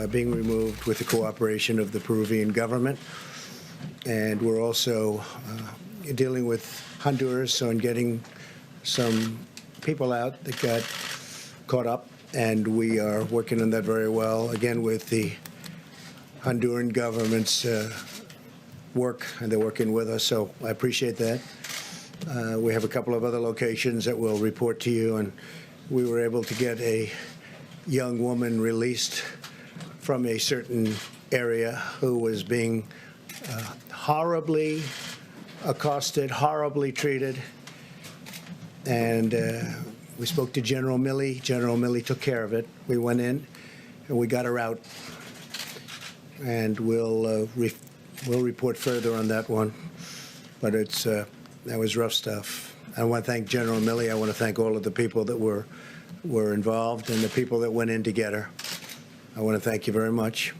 being removed with the cooperation of the Peruvian government. And we're also dealing with Honduras on getting some people out that got caught up, and we are working on that very well, again, with the Honduran government's work, and they're working with us, so I appreciate that. We have a couple of other locations that we'll report to you, and we were able to get a young woman released from a certain area who was being horribly accosted, horribly treated, and we spoke to General Milley. General Milley took care of it. We went in, and we got her out, and we'll report further on that one. But it's that was rough stuff. I want to thank General Milley. I want to thank all of the people that were involved and the people that went in to get her. I want to thank you very much.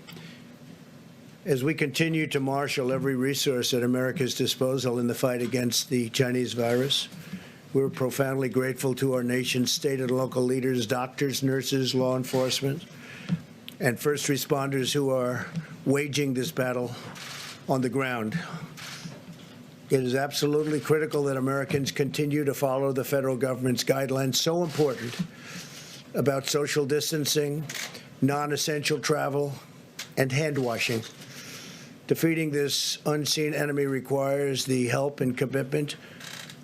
As we continue to marshal every resource at America's disposal in the fight against the Chinese virus, we're profoundly grateful to our nation's state and local leaders, doctors, nurses, law enforcement, and first responders who are waging this battle on the ground. It is absolutely critical that Americans continue to follow the federal government's guidelines, so important, about social distancing, non-essential travel, and hand washing. Defeating this unseen enemy requires the help and commitment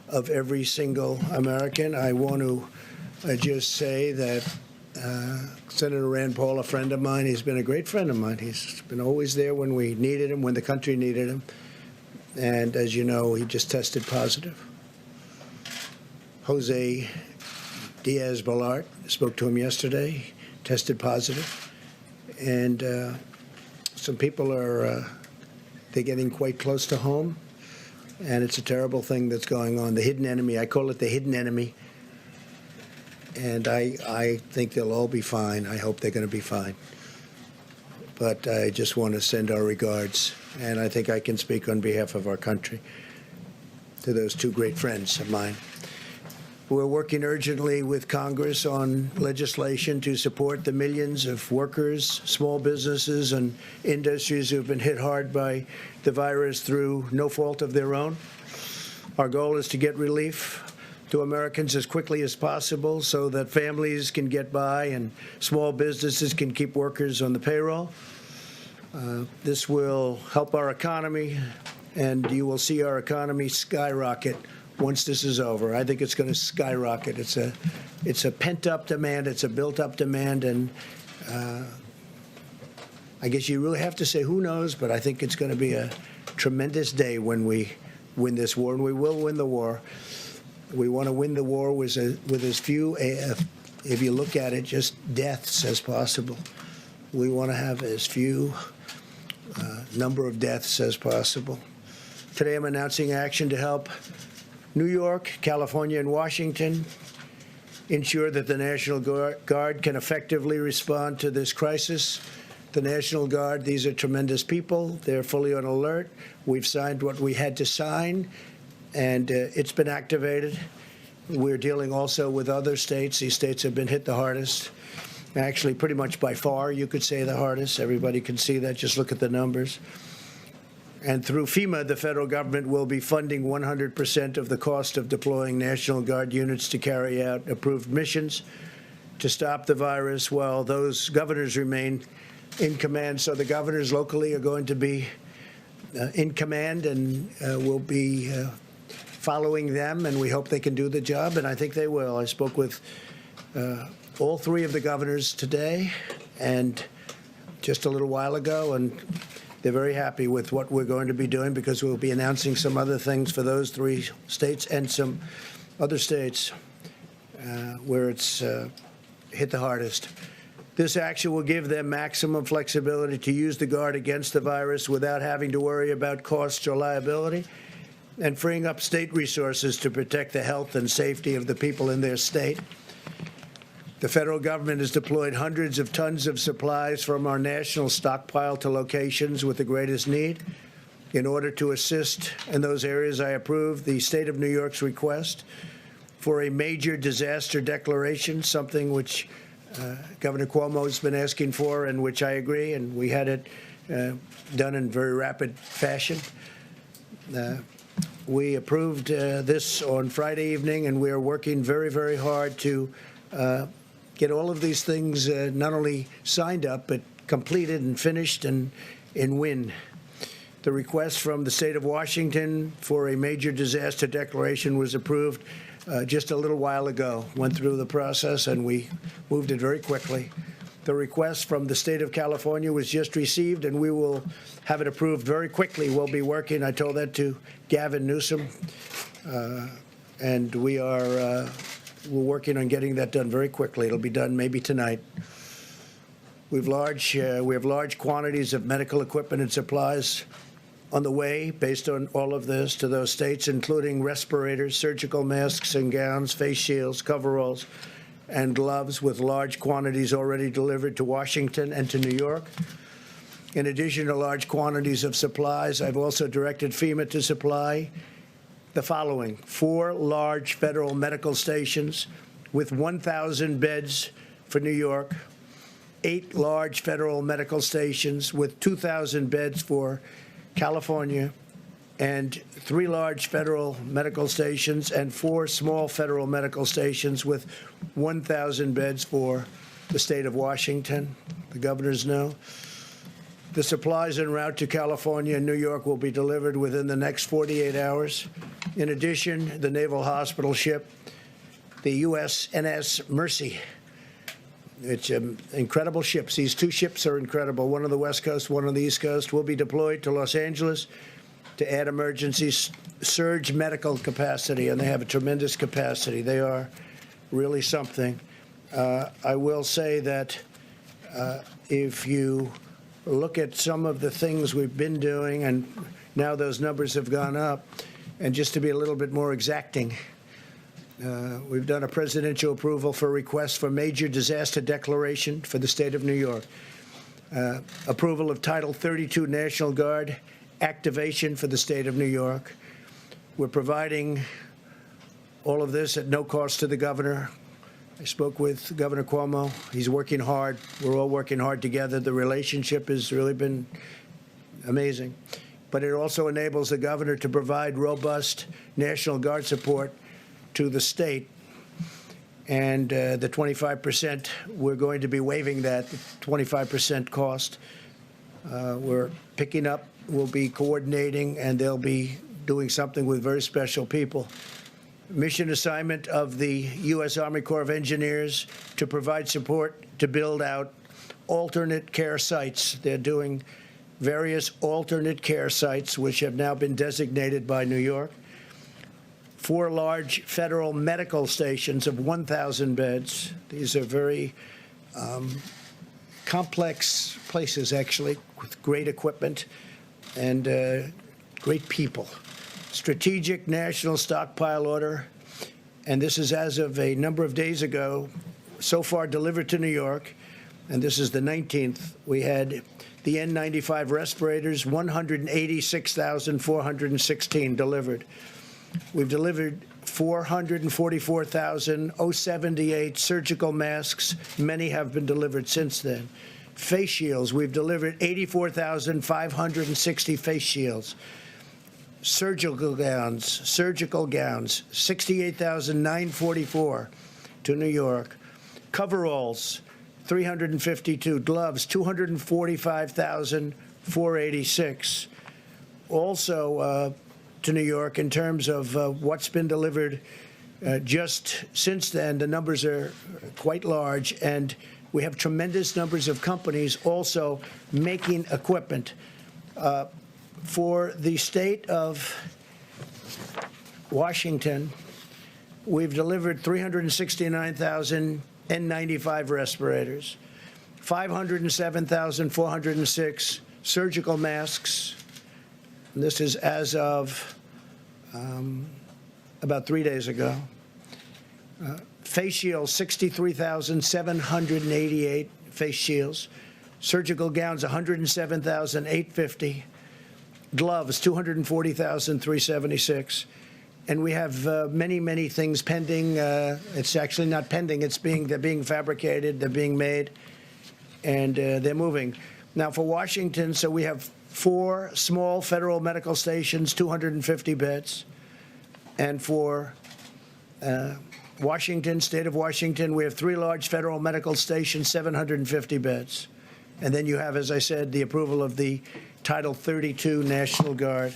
of every single American. I want to just say that Senator Rand Paul, a friend of mine, he's been a great friend of mine. He's been always there when we needed him, when the country needed him. And as you know, he just tested positive. Jose Diaz-Balart, spoke to him yesterday, tested positive. And some people are they're getting quite close to home. And it's a terrible thing that's going on. The hidden enemy, I call it the hidden enemy. And I think they'll all be fine. I hope they're going to be fine. But I just want to send our regards, and I think I can speak on behalf of our country, to those two great friends of mine. We're working urgently with Congress on legislation to support the millions of workers, small businesses, and industries who have been hit hard by the virus through no fault of their own. Our goal is to get relief to Americans as quickly as possible so that families can get by and small businesses can keep workers on the payroll. This will help our economy, and you will see our economy skyrocket once this is over. I think it's going to skyrocket. It's a pent-up demand. It's a built-up demand, and I guess you really have to say who knows, but I think it's going to be a tremendous day when we win this war, and we will win the war. We want to win the war with as few, if you look at it, just deaths as possible. We want to have as few number of deaths as possible. Today I'm announcing action to help New York, California, and Washington ensure that the National Guard can effectively respond to this crisis. The National Guard, these are tremendous people. They're fully on alert. We've signed what we had to sign, and it's been activated. We're dealing also with other states. These states have been hit the hardest. Actually, pretty much by far, you could say the hardest. Everybody can see that. Just look at the numbers. And through FEMA, the federal government will be funding 100% of the cost of deploying National Guard units to carry out approved missions to stop the virus while those governors remain in command. So the governors locally are going to be in command, and will be following them, and we hope they can do the job, and I think they will. I spoke with all three of the governors today and just a little while ago, and they're very happy with what we're going to be doing, because we'll be announcing some other things for those three states and some other states where it's hit the hardest. This action will give them maximum flexibility to use the Guard against the virus without having to worry about costs or liability, and freeing up state resources to protect the health and safety of the people in their state. The federal government has deployed hundreds of tons of supplies from our national stockpile to locations with the greatest need. In order to assist in those areas, I approved the state of New York's request for a major disaster declaration, something which Governor Cuomo has been asking for, and which I agree, and we had it done in very rapid fashion. We approved this on Friday evening, and we are working very, very hard to get all of these things not only signed up, but completed and finished and win. The request from the state of Washington for a major disaster declaration was approved just a little while ago. Went through the process, and we moved it very quickly. The request from the state of California was just received, and we will have it approved very quickly. We'll be working. I told that to Gavin Newsom, and we're working on getting that done very quickly. It'll be done maybe tonight. We have large quantities of medical equipment and supplies on the way based on all of this to those states, including respirators, surgical masks and gowns, face shields, coveralls, and gloves, with large quantities already delivered to Washington and to New York. In addition to large quantities of supplies, I've also directed FEMA to supply the following: 4 large federal medical stations with 1,000 beds for New York, 8 large federal medical stations with 2,000 beds for California, and 3 large federal medical stations and 4 small federal medical stations with 1,000 beds for the state of Washington. The governors know. The supplies en route to California and New York will be delivered within the next 48 hours. In addition, the Naval Hospital ship, the USNS Mercy. It's incredible ships. These 2 ships are incredible. One on the West Coast, one on the East Coast, will be deployed to Los Angeles to add emergency surge medical capacity, and they have a tremendous capacity. They are really something. I will say that if you look at some of the things we've been doing, and now those numbers have gone up, and just to be a little bit more exacting, we've done a presidential approval for requests for major disaster declaration for the state of New York. Approval of Title 32 National Guard activation for the state of New York. We're providing all of this at no cost to the governor. I spoke with Governor Cuomo. He's working hard. We're all working hard together. The relationship has really been amazing. But it also enables the governor to provide robust National Guard support to the state, and the 25%, we're going to be waiving that 25% cost. We're picking up, we'll be coordinating, and they'll be doing something with very special people. Mission assignment of the U.S. Army Corps of Engineers to provide support to build out alternate care sites. They're doing various alternate care sites, which have now been designated by New York. 4 large federal medical stations of 1,000 beds. These are very complex places, actually, with great equipment and great people. Strategic National Stockpile Order, and this is as of a number of days ago, so far delivered to New York, and this is the 19th. We had the N95 respirators, 186,416 delivered. We've delivered 444,078 surgical masks. Many have been delivered since then. Face shields, we've delivered 84,560 face shields. Surgical gowns, 68,944 to New York. Coveralls, 352. Gloves, 245,486. Also, to New York, in terms of what's been delivered just since then, the numbers are quite large, and we have tremendous numbers of companies also making equipment. For the state of Washington, we've delivered 369,000 N95 respirators, 507,406 surgical masks. And this is as of about 3 days ago. Face shields, 63,788 face shields. Surgical gowns, 107,850. Gloves, 240,376. And we have many, many things pending. It's actually not pending. They're being fabricated. They're being made, and they're moving. Now, for Washington, so we have 4 small federal medical stations, 250 beds. And for Washington, state of Washington, we have 3 large federal medical stations, 750 beds. And then you have, as I said, the approval of the Title 32 National Guard.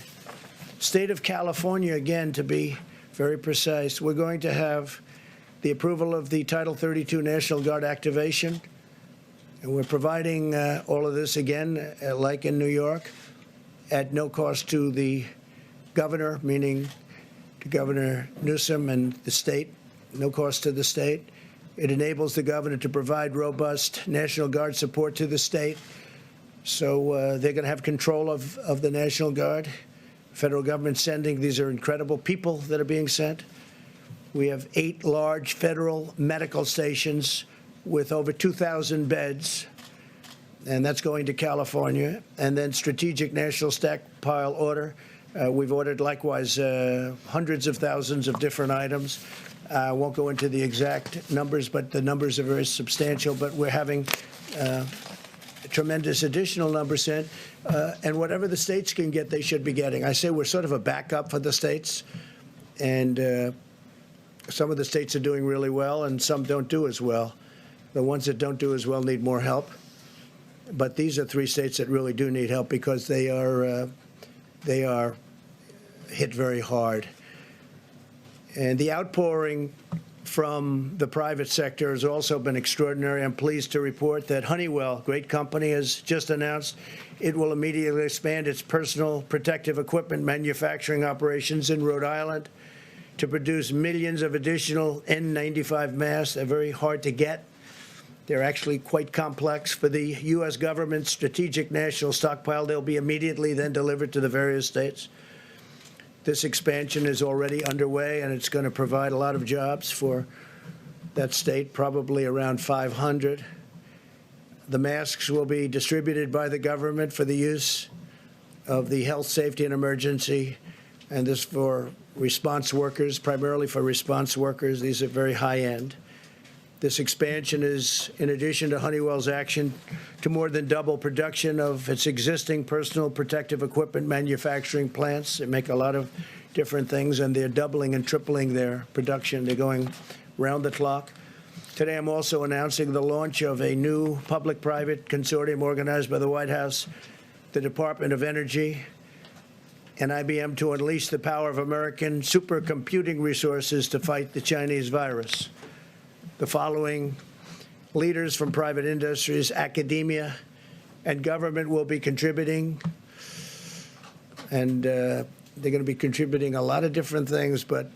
State of California, again, to be very precise, we're going to have the approval of the Title 32 National Guard activation. And we're providing all of this, again, like in New York, at no cost to the governor, meaning to Governor Newsom and the state, no cost to the state. It enables the governor to provide robust National Guard support to the state. So they're going to have control of the National Guard. Federal government sending, these are incredible people that are being sent. We have 8 large federal medical stations with over 2,000 beds, and that's going to California. And then strategic national stockpile order. We've ordered, likewise, hundreds of thousands of different items. I won't go into the exact numbers, but the numbers are very substantial. But we're having tremendous additional numbers sent. And whatever the states can get, they should be getting. I say we're sort of a backup for the states. And some of the states are doing really well, and some don't do as well. The ones that don't do as well need more help. But these are 3 states that really do need help because they are hit very hard. And the outpouring from the private sector has also been extraordinary. I'm pleased to report that Honeywell, great company, has just announced it will immediately expand its personal protective equipment manufacturing operations in Rhode Island to produce millions of additional N95 masks. They're very hard to get. They're actually quite complex. For the U.S. government's strategic national stockpile, they'll be immediately then delivered to the various states. This expansion is already underway, and it's going to provide a lot of jobs for that state, probably around 500. The masks will be distributed by the government for the use of the health, safety, and emergency, and this for response workers, primarily for response workers. These are very high-end. This expansion is in addition to Honeywell's action to more than double production of its existing personal protective equipment manufacturing plants. They make a lot of different things, and they're doubling and tripling their production. They're going round the clock. Today, I'm also announcing the launch of a new public-private consortium organized by the White House, the Department of Energy, and IBM to unleash the power of American supercomputing resources to fight the Chinese virus. The following leaders from private industries, academia, and government will be contributing. And they're going to be contributing a lot of different things, but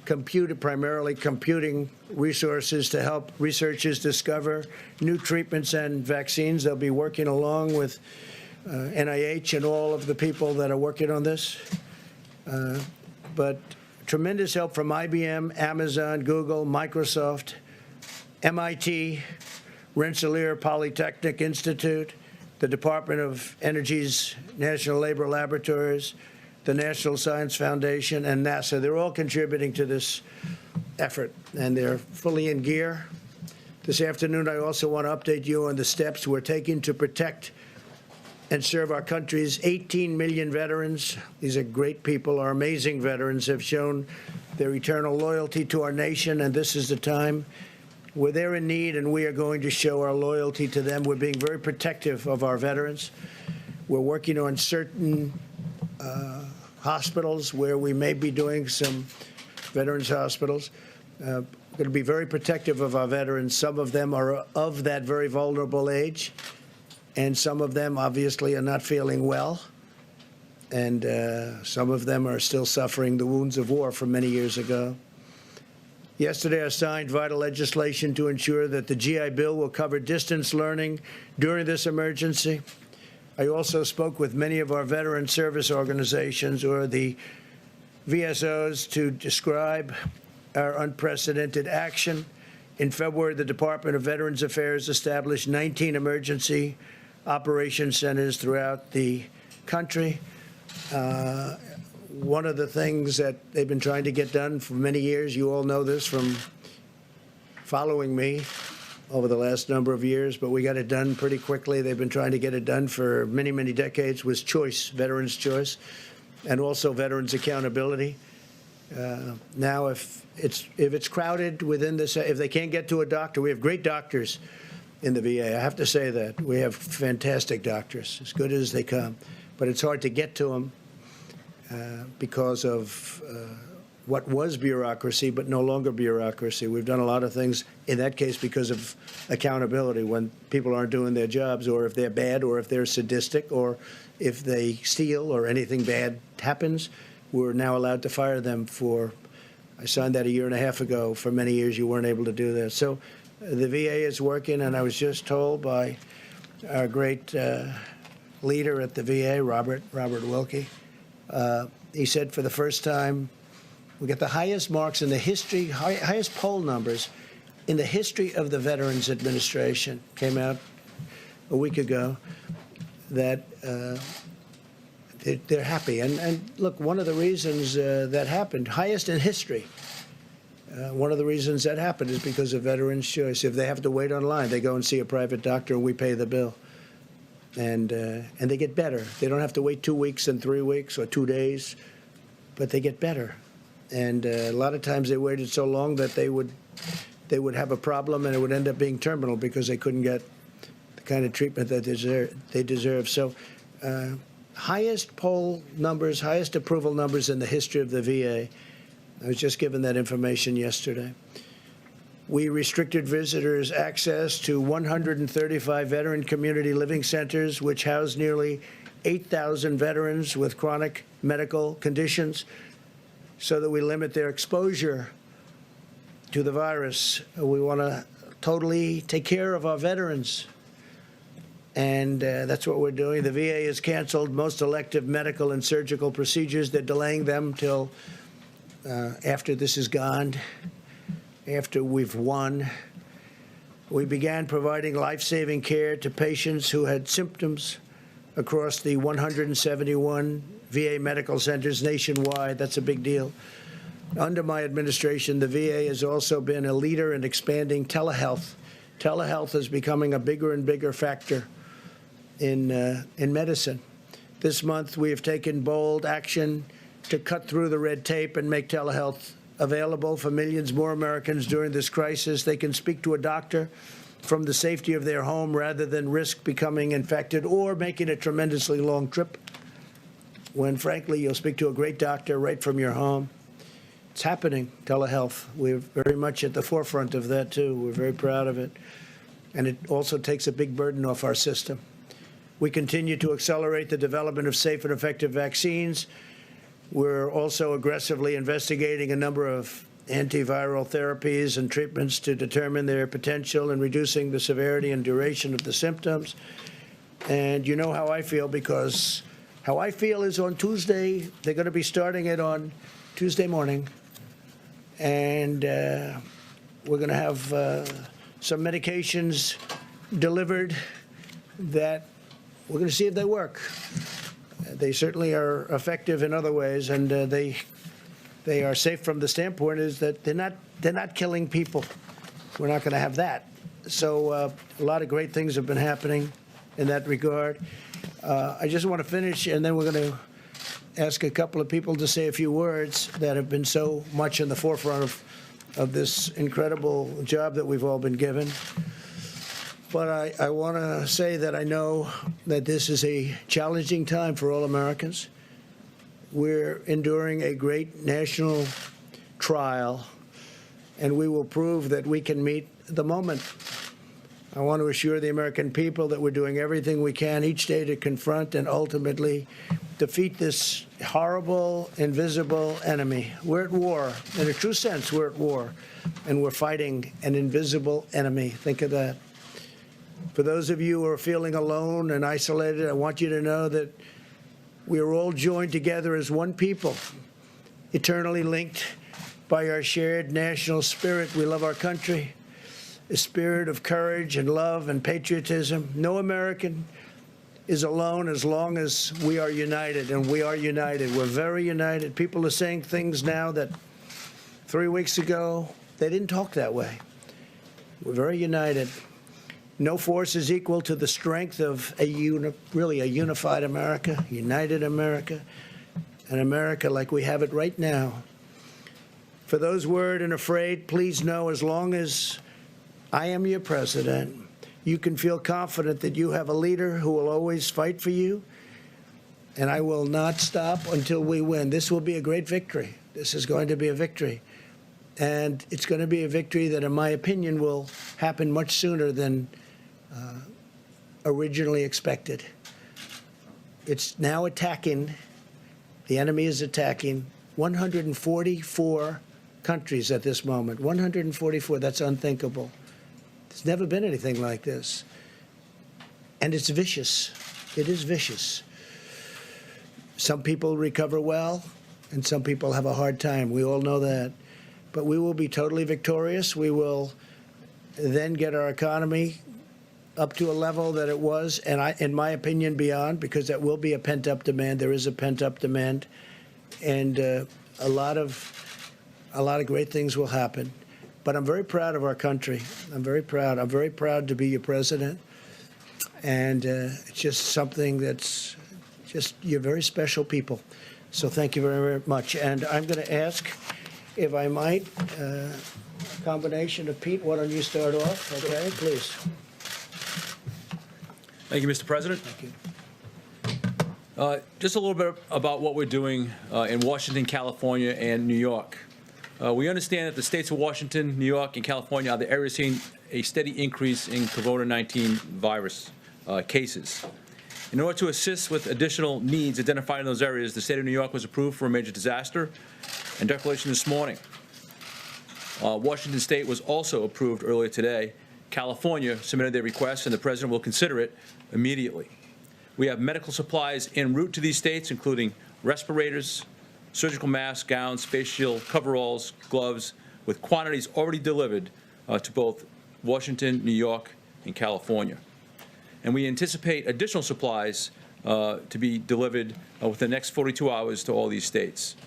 primarily computing resources to help researchers discover new treatments and vaccines. They'll be working along with NIH and all of the people that are working on this. But tremendous help from IBM, Amazon, Google, Microsoft, MIT, Rensselaer Polytechnic Institute, the Department of Energy's National Labor Laboratories, the National Science Foundation, and NASA. They're all contributing to this effort, and they're fully in gear. This afternoon, I also want to update you on the steps we're taking to protect and serve our country's 18 million veterans. These are great people. Our amazing veterans have shown their eternal loyalty to our nation, and this is the time where they're in need, and we are going to show our loyalty to them. We're being very protective of our veterans. We're working on certain hospitals where we may be doing some veterans hospitals. We're going to be very protective of our veterans. Some of them are of that very vulnerable age, and some of them obviously are not feeling well, and some of them are still suffering the wounds of war from many years ago. Yesterday, I signed vital legislation to ensure that the GI Bill will cover distance learning during this emergency. I also spoke with many of our veteran service organizations, or the VSOs, to describe our unprecedented action. In February, the Department of Veterans Affairs established 19 emergency operation centers throughout the country. one of the things that they've been trying to get done for many years, you all know this from following me over the last number of years, but we got it done pretty quickly. They've been trying to get it done for many, many decades, was choice, veterans' choice, and also veterans' accountability. Now, if it's crowded within this, if they can't get to a doctor, we have great doctors in the VA. I have to say that. We have fantastic doctors, as good as they come. But it's hard to get to them because of what was bureaucracy, but no longer bureaucracy. We've done a lot of things, in that case, because of accountability. When people aren't doing their jobs, or if they're bad, or if they're sadistic, or if they steal, or anything bad happens, we're now allowed to fire them for, I signed that a year and a half ago. For many years, you weren't able to do that. So the VA is working, and I was just told by our great leader at the VA, Robert Wilkie, he said for the first time, we get the highest marks in the history, highest poll numbers in the history of the Veterans Administration. Came out a week ago that they're happy. And look, one of the reasons that happened, highest in history, one of the reasons that happened is because of veterans' choice. If they have to wait online, they go and see a private doctor and we pay the bill. And they get better. They don't have to wait 2 weeks and 3 weeks or 2 days, but they get better. And a lot of times they waited so long that they would have a problem and it would end up being terminal because they couldn't get the kind of treatment that they deserve. So highest poll numbers, highest approval numbers in the history of the VA. I was just given that information yesterday. We restricted visitors' access to 135 veteran community living centers, which house nearly 8,000 veterans with chronic medical conditions, so that we limit their exposure to the virus. We want to totally take care of our veterans, and that's what we're doing. The VA has canceled most elective medical and surgical procedures. They're delaying them till after this is gone, after we've won. We began providing life-saving care to patients who had symptoms across the 171 VA medical centers nationwide. That's a big deal. Under my administration, the VA has also been a leader in expanding telehealth. Telehealth is becoming a bigger and bigger factor in medicine. This month, we have taken bold action to cut through the red tape and make telehealth available for millions more Americans during this crisis. They can speak to a doctor from the safety of their home rather than risk becoming infected or making a tremendously long trip, when, frankly, you'll speak to a great doctor right from your home. It's happening, telehealth. We're very much at the forefront of that, too. We're very proud of it. And it also takes a big burden off our system. We continue to accelerate the development of safe and effective vaccines. We're also aggressively investigating a number of antiviral therapies and treatments to determine their potential in reducing the severity and duration of the symptoms. And you know how I feel, because how I feel is on Tuesday, they're going to be starting it on Tuesday morning. And we're going to have some medications delivered that we're going to see if they work. They certainly are effective in other ways, and they are safe from the standpoint is that they're not killing people. We're not going to have that. So a lot of great things have been happening in that regard. I just want to finish, and then we're going to ask a couple of people to say a few words that have been so much in the forefront of this incredible job that we've all been given. But I want to say that I know that this is a challenging time for all Americans. We're enduring a great national trial, and we will prove that we can meet the moment. I want to assure the American people that we're doing everything we can each day to confront and ultimately defeat this horrible, invisible enemy. We're at war. In a true sense, we're at war, and we're fighting an invisible enemy. Think of that. For those of you who are feeling alone and isolated, I want you to know that we are all joined together as one people, eternally linked by our shared national spirit. We love our country, a spirit of courage and love and patriotism. No American is alone as long as we are united, and we are united. We're very united. People are saying things now that 3 weeks ago, they didn't talk that way. We're very united. No force is equal to the strength of really a unified America, united America, an America like we have it right now. For those worried and afraid, please know as long as I am your president, you can feel confident that you have a leader who will always fight for you, and I will not stop until we win. This will be a great victory. This is going to be a victory. And it's going to be a victory that, in my opinion, will happen much sooner than originally expected. It's now attacking, the enemy is attacking 144 countries at this moment. 144, that's unthinkable. There's never been anything like this. And it's vicious. It is vicious. Some people recover well, and some people have a hard time. We all know that. But we will be totally victorious. We will then get our economy up to a level that it was, and in my opinion, beyond, because that will be a pent-up demand. There is a pent-up demand, and a lot of great things will happen. But I'm very proud of our country. I'm very proud. I'm very proud to be your president, and it's just something that's just, you're very special people. So thank you very, very much. And I'm going to ask, if I might, a combination of Pete. Why don't you start off? Okay, please. Thank you, Mr. President. Thank you. Just a little bit about what we're doing in Washington, California, and New York. We understand that the states of Washington, New York, and California are the areas seeing a steady increase in COVID-19 virus cases. In order to assist with additional needs identified in those areas, the state of New York was approved for a major disaster and declaration this morning. Washington State was also approved earlier today. California submitted their request, and the President will consider it immediately. We have medical supplies en route to these states, including respirators, surgical masks, gowns, face shield, coveralls, gloves, with quantities already delivered to both Washington, New York, and California. And we anticipate additional supplies to be delivered within the next 42 hours to all these states.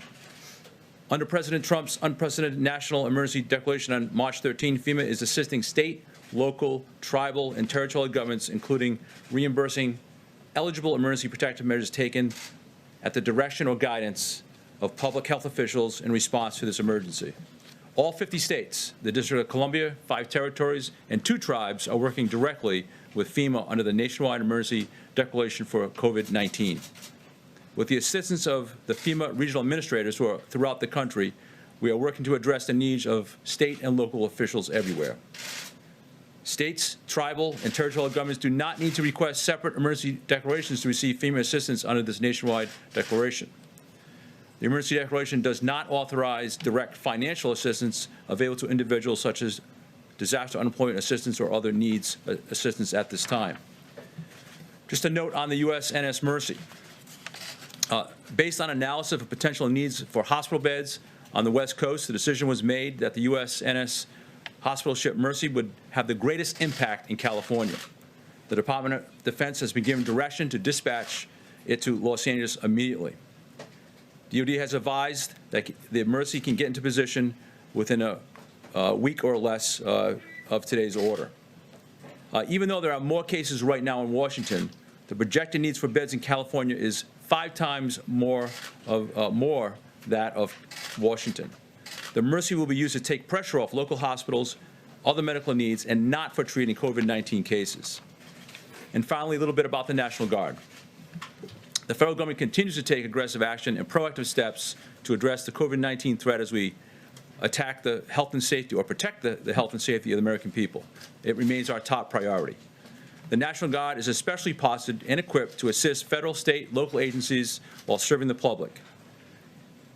Under President Trump's unprecedented national emergency declaration on March 13, FEMA is assisting state, local, tribal, and territorial governments, including reimbursing eligible emergency protective measures taken at the direction or guidance of public health officials in response to this emergency. All 50 states, the District of Columbia, 5 territories, and 2 tribes are working directly with FEMA under the nationwide emergency declaration for COVID-19. With the assistance of the FEMA regional administrators who are throughout the country, we are working to address the needs of state and local officials everywhere. States, tribal, and territorial governments do not need to request separate emergency declarations to receive FEMA assistance under this nationwide declaration. The emergency declaration does not authorize direct financial assistance available to individuals such as disaster unemployment assistance or other needs assistance at this time. Just a note on the USNS Mercy. Based on analysis of potential needs for hospital beds on the West Coast, the decision was made that the USNS hospital ship Mercy would have the greatest impact in California. The Department of Defense has been given direction to dispatch it to Los Angeles immediately. DoD has advised that the Mercy can get into position within a week or less of today's order. Even though there are more cases right now in Washington, the projected needs for beds in California is 5 times more that of Washington. The Mercy will be used to take pressure off local hospitals, other medical needs, and not for treating COVID-19 cases. And finally, a little bit about the National Guard. The federal government continues to take aggressive action and proactive steps to address the COVID-19 threat as we attack the health and safety, or protect the health and safety of the American people. It remains our top priority. The National Guard is especially posted and equipped to assist federal, state, local agencies while serving the public.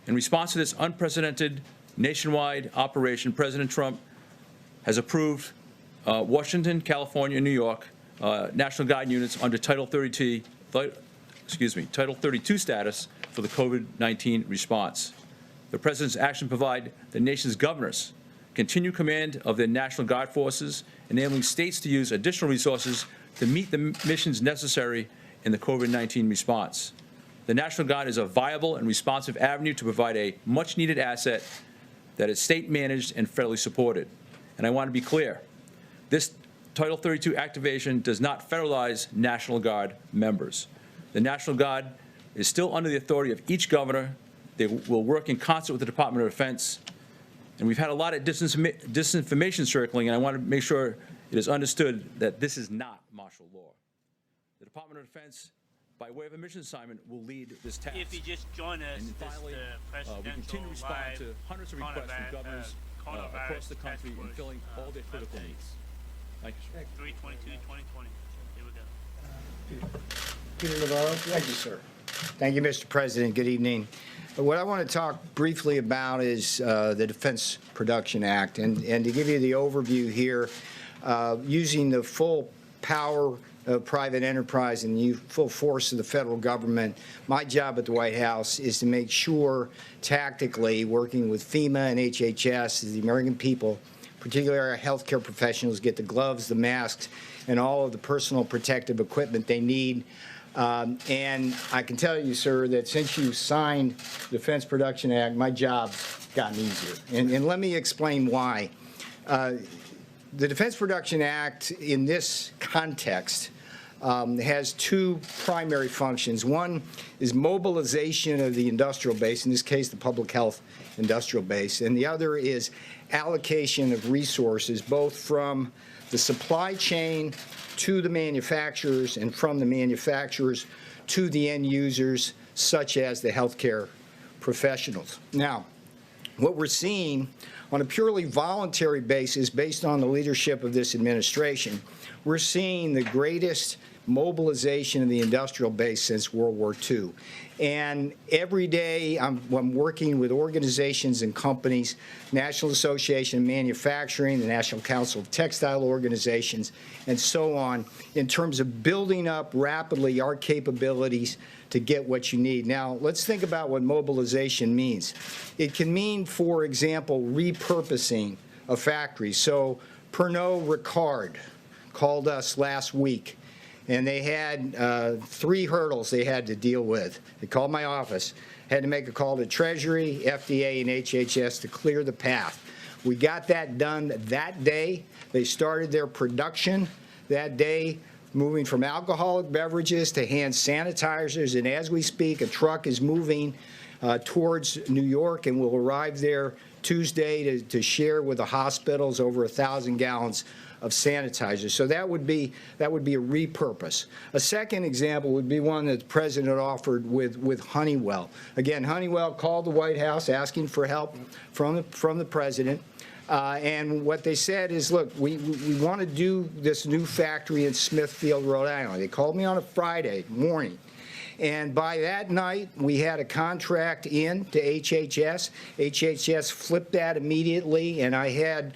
In response to this unprecedented nationwide operation, President Trump has approved Washington, California, and New York National Guard units under Title 32 status for the COVID-19 response. The President's action provide the nation's governors continued command of their National Guard forces, enabling states to use additional resources to meet the missions necessary in the COVID-19 response. The National Guard is a viable and responsive avenue to provide a much-needed asset that is state-managed and federally supported. And I want to be clear, this Title 32 activation does not federalize National Guard members. The National Guard is still under the authority of each governor. They will work in concert with the Department of Defense. And we've had a lot of disinformation circling, and I want to make sure it is understood that this is not martial law. The Department of Defense, by way of a mission assignment, will lead this task. If you just join us, And finally, we continue to respond to hundreds of requests from governors across the country in filling all their critical needs. Thank you, sir. 3/22/2020. Here we go. Peter Navarro? Thank you, sir. Thank you, Mr. President. Good evening. What I want to talk briefly about is the Defense Production Act. And to give you the overview here, using the full power of private enterprise and the full force of the federal government, my job at the White House is to make sure tactically, working with FEMA and HHS, the American people, particularly our healthcare professionals, get the gloves, the masks, and all of the personal protective equipment they need. And I can tell you, sir, that since you signed the Defense Production Act, my job's gotten easier. And let me explain why. The Defense Production Act, in this context, has two primary functions. One is mobilization of the industrial base, in this case the public health industrial base, and the other is allocation of resources, both from the supply chain to the manufacturers and from the manufacturers to the end users, such as the healthcare professionals. Now, what we're seeing on a purely voluntary basis, based on the leadership of this administration, we're seeing the greatest mobilization of the industrial base since World War II. And every day I'm working with organizations and companies, National Association of Manufacturing, the National Council of Textile Organizations, and so on, in terms of building up rapidly our capabilities to get what you need. Now, let's think about what mobilization means. It can mean, for example, repurposing a factory. So Pernod Ricard called us last week, and they had 3 hurdles they had to deal with. They called my office, had to make a call to Treasury, FDA, and HHS to clear the path. We got that done that day. They started their production that day, moving from alcoholic beverages to hand sanitizers, and as we speak, a truck is moving towards New York and will arrive there Tuesday to share with the hospitals over 1,000 gallons of sanitizer. So that would be a repurpose. A second example would be one that the President offered with Honeywell. Again, Honeywell called the White House asking for help from the President. And what they said is, look, we want to do this new factory in Smithfield, Rhode Island. They called me on a Friday morning. And by that night, we had a contract in to HHS. HHS flipped that immediately, and I had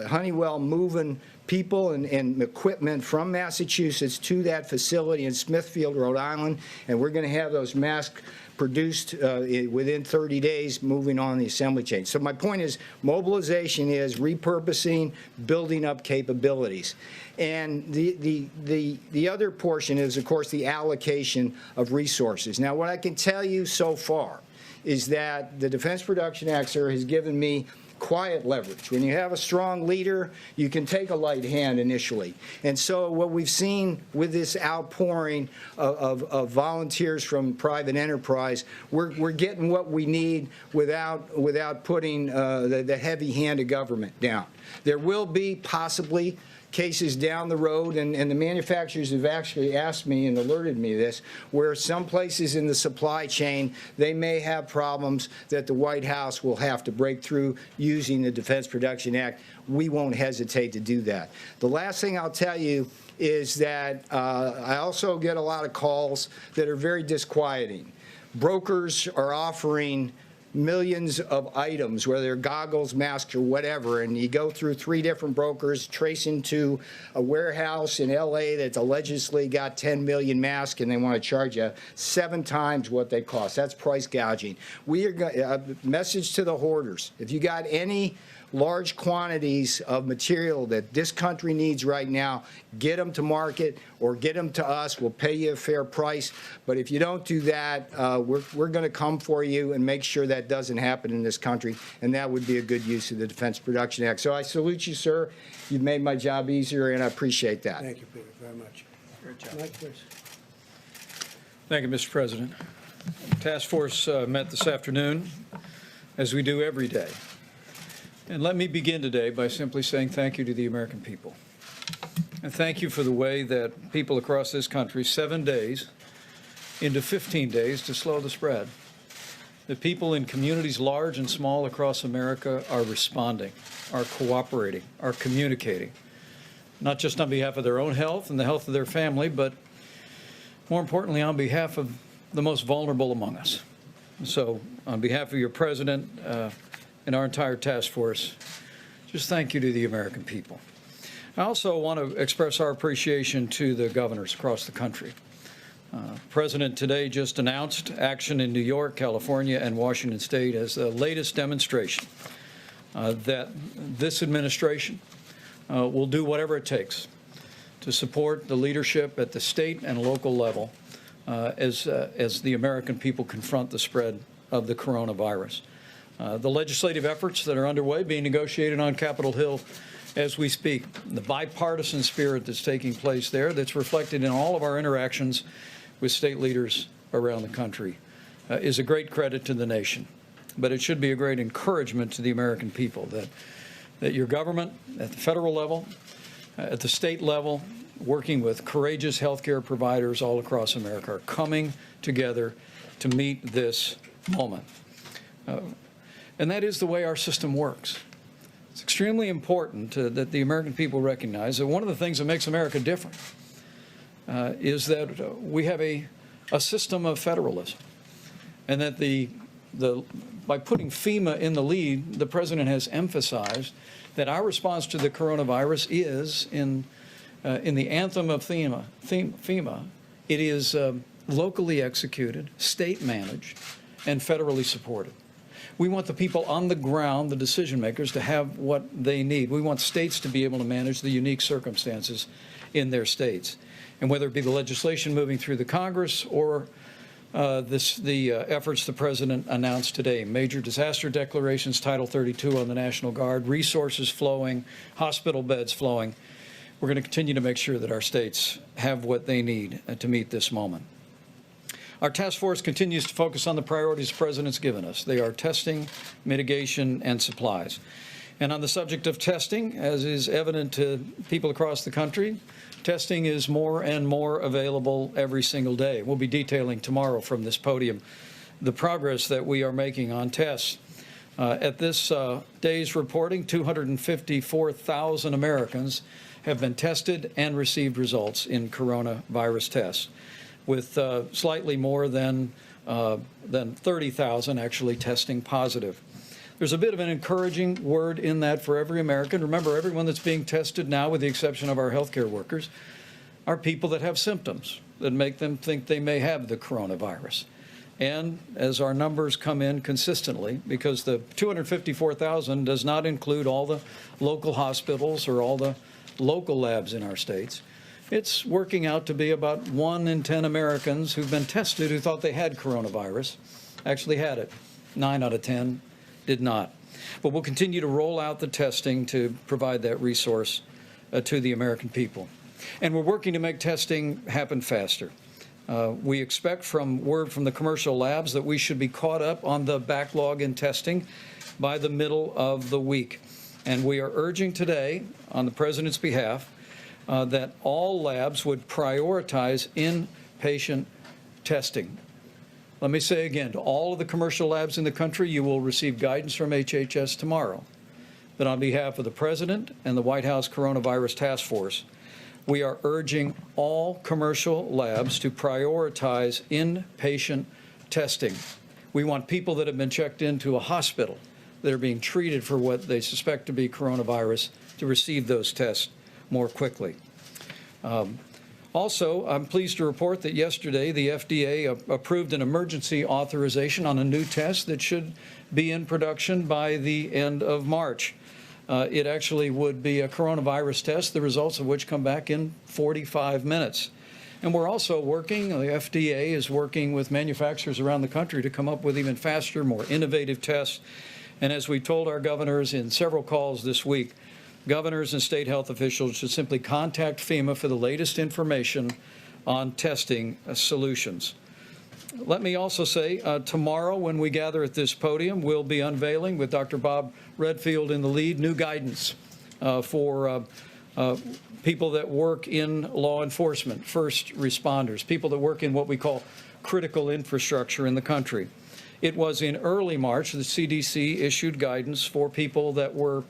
Honeywell moving people and equipment from Massachusetts to that facility in Smithfield, Rhode Island, and we're going to have those masks produced within 30 days, moving on the assembly chain. So my point is, mobilization is repurposing, building up capabilities. And the other portion is, of course, the allocation of resources. Now, what I can tell you so far is that the Defense Production Act, sir, has given me quiet leverage. When you have a strong leader, you can take a light hand initially. And so what we've seen with this outpouring of volunteers from private enterprise, we're getting what we need without putting the heavy hand of government down. There will be possibly cases down the road, and the manufacturers have actually asked me and alerted me this, where some places in the supply chain, they may have problems that the White House will have to break through using the Defense Production Act. We won't hesitate to do that. The last thing I'll tell you is that I also get a lot of calls that are very disquieting. Brokers are offering millions of items, whether they're goggles, masks, or whatever, and you go through 3 different brokers, tracing to a warehouse in L.A. that's allegedly got 10 million masks, and they want to charge you 7 times what they cost. That's price gouging. We are a message to the hoarders. If you got any large quantities of material that this country needs right now, get them to market or get them to us. We'll pay you a fair price. But if you don't do that, we're going to come for you and make sure that doesn't happen in this country, and that would be a good use of the Defense Production Act. So I salute you, sir. You've made my job easier, and I appreciate that. Thank you, Peter, very much. Great job. Mike, please. Thank you, Mr. President. Task Force met this afternoon, as we do every day. And let me begin today by simply saying thank you to the American people. And thank you for the way that people across this country, 7 days into 15 days to slow the spread. The people in communities large and small across America are responding, are cooperating, are communicating, not just on behalf of their own health and the health of their family, but more importantly, on behalf of the most vulnerable among us. So on behalf of your president and our entire task force, just thank you to the American people. I also want to express our appreciation to the governors across the country. The President today just announced action in New York, California, and Washington State as the latest demonstration that this administration will do whatever it takes to support the leadership at the state and local level as the American people confront the spread of the coronavirus. The legislative efforts that are underway, being negotiated on Capitol Hill as we speak, the bipartisan spirit that's taking place there, that's reflected in all of our interactions with state leaders around the country, is a great credit to the nation. But it should be a great encouragement to the American people that your government at the federal level, at the state level, working with courageous healthcare providers all across America, are coming together to meet this moment. And that is the way our system works. It's extremely important that the American people recognize that one of the things that makes America different is that we have a system of federalism, and that by putting FEMA in the lead, the President has emphasized that our response to the coronavirus is in the anthem of FEMA, it is locally executed, state managed, and federally supported. We want the people on the ground, the decision makers, to have what they need. We want states to be able to manage the unique circumstances in their states. And whether it be the legislation moving through the Congress or the efforts the President announced today, major disaster declarations, Title 32 on the National Guard, resources flowing, hospital beds flowing, we're going to continue to make sure that our states have what they need to meet this moment. Our task force continues to focus on the priorities the President's given us. They are testing, mitigation, and supplies. And on the subject of testing, as is evident to people across the country, testing is more and more available every single day. We'll be detailing tomorrow from this podium the progress that we are making on tests. At this day's reporting, 254,000 Americans have been tested and received results in coronavirus tests, with slightly more than 30,000 actually testing positive. There's a bit of an encouraging word in that for every American. Remember, everyone that's being tested now, with the exception of our healthcare workers, are people that have symptoms that make them think they may have the coronavirus. And as our numbers come in consistently, because the 254,000 does not include all the local hospitals or all the local labs in our states, it's working out to be about 1 in 10 Americans who've been tested who thought they had coronavirus actually had it. 9 out of 10 did not. But we'll continue to roll out the testing to provide that resource to the American people. And we're working to make testing happen faster. We expect from word from the commercial labs that we should be caught up on the backlog in testing by the middle of the week. And we are urging today, on the President's behalf, that all labs would prioritize inpatient testing. Let me say again, to all of the commercial labs in the country, you will receive guidance from HHS tomorrow that on behalf of the President and the White House Coronavirus Task Force, we are urging all commercial labs to prioritize inpatient testing. We want people that have been checked into a hospital that are being treated for what they suspect to be coronavirus to receive those tests more quickly. Also, I'm pleased to report that yesterday the FDA approved an emergency authorization on a new test that should be in production by the end of March. It actually would be a coronavirus test, the results of which come back in 45 minutes. And we're also working, the FDA is working with manufacturers around the country to come up with even faster, more innovative tests. And as we told our governors in several calls this week, governors and state health officials should simply contact FEMA for the latest information on testing solutions. Let me also say, tomorrow when we gather at this podium, we'll be unveiling, with Dr. Bob Redfield in the lead, new guidance for people that work in law enforcement, first responders, people that work in what we call critical infrastructure in the country. It was in early March the CDC issued guidance for people that were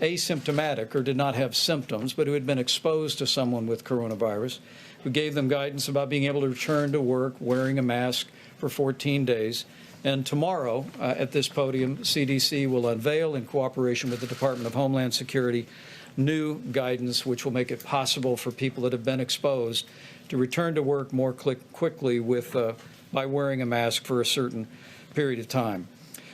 asymptomatic or did not have symptoms, but who had been exposed to someone with coronavirus. We gave them guidance about being able to return to work wearing a mask for 14 days. And tomorrow at this podium, CDC will unveil, in cooperation with the Department of Homeland Security, new guidance which will make it possible for people that have been exposed to return to work more quickly by wearing a mask for a certain period of time.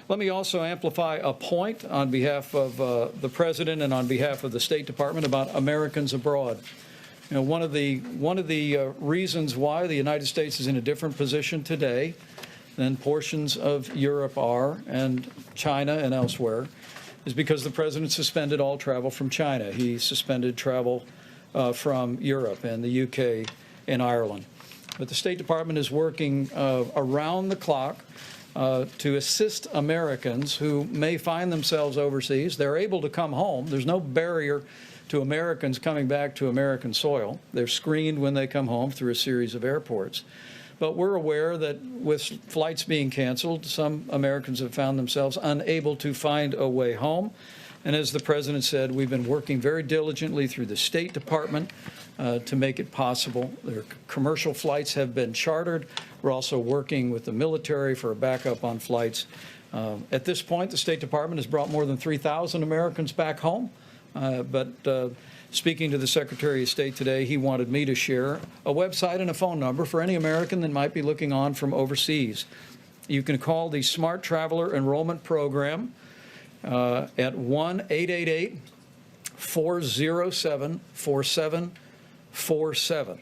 Let me also amplify a point on behalf of the President and on behalf of the State Department about Americans abroad. You know, one of the reasons why the United States is in a different position today than portions of Europe are, and China and elsewhere, is because the President suspended all travel from China. He suspended travel from Europe and the UK and Ireland. But the State Department is working around the clock to assist Americans who may find themselves overseas. They're able to come home. There's no barrier to Americans coming back to American soil. They're screened when they come home through a series of airports. But we're aware that with flights being canceled, some Americans have found themselves unable to find a way home. And as the President said, we've been working very diligently through the State Department to make it possible. Their commercial flights have been chartered. We're also working with the military for a backup on flights. At this point, the State Department has brought more than 3,000 Americans back home. But speaking to the Secretary of State today, he wanted me to share a website and a phone number for any American that might be looking on from overseas. You can call the Smart Traveler Enrollment Program at 1-888-407-4747.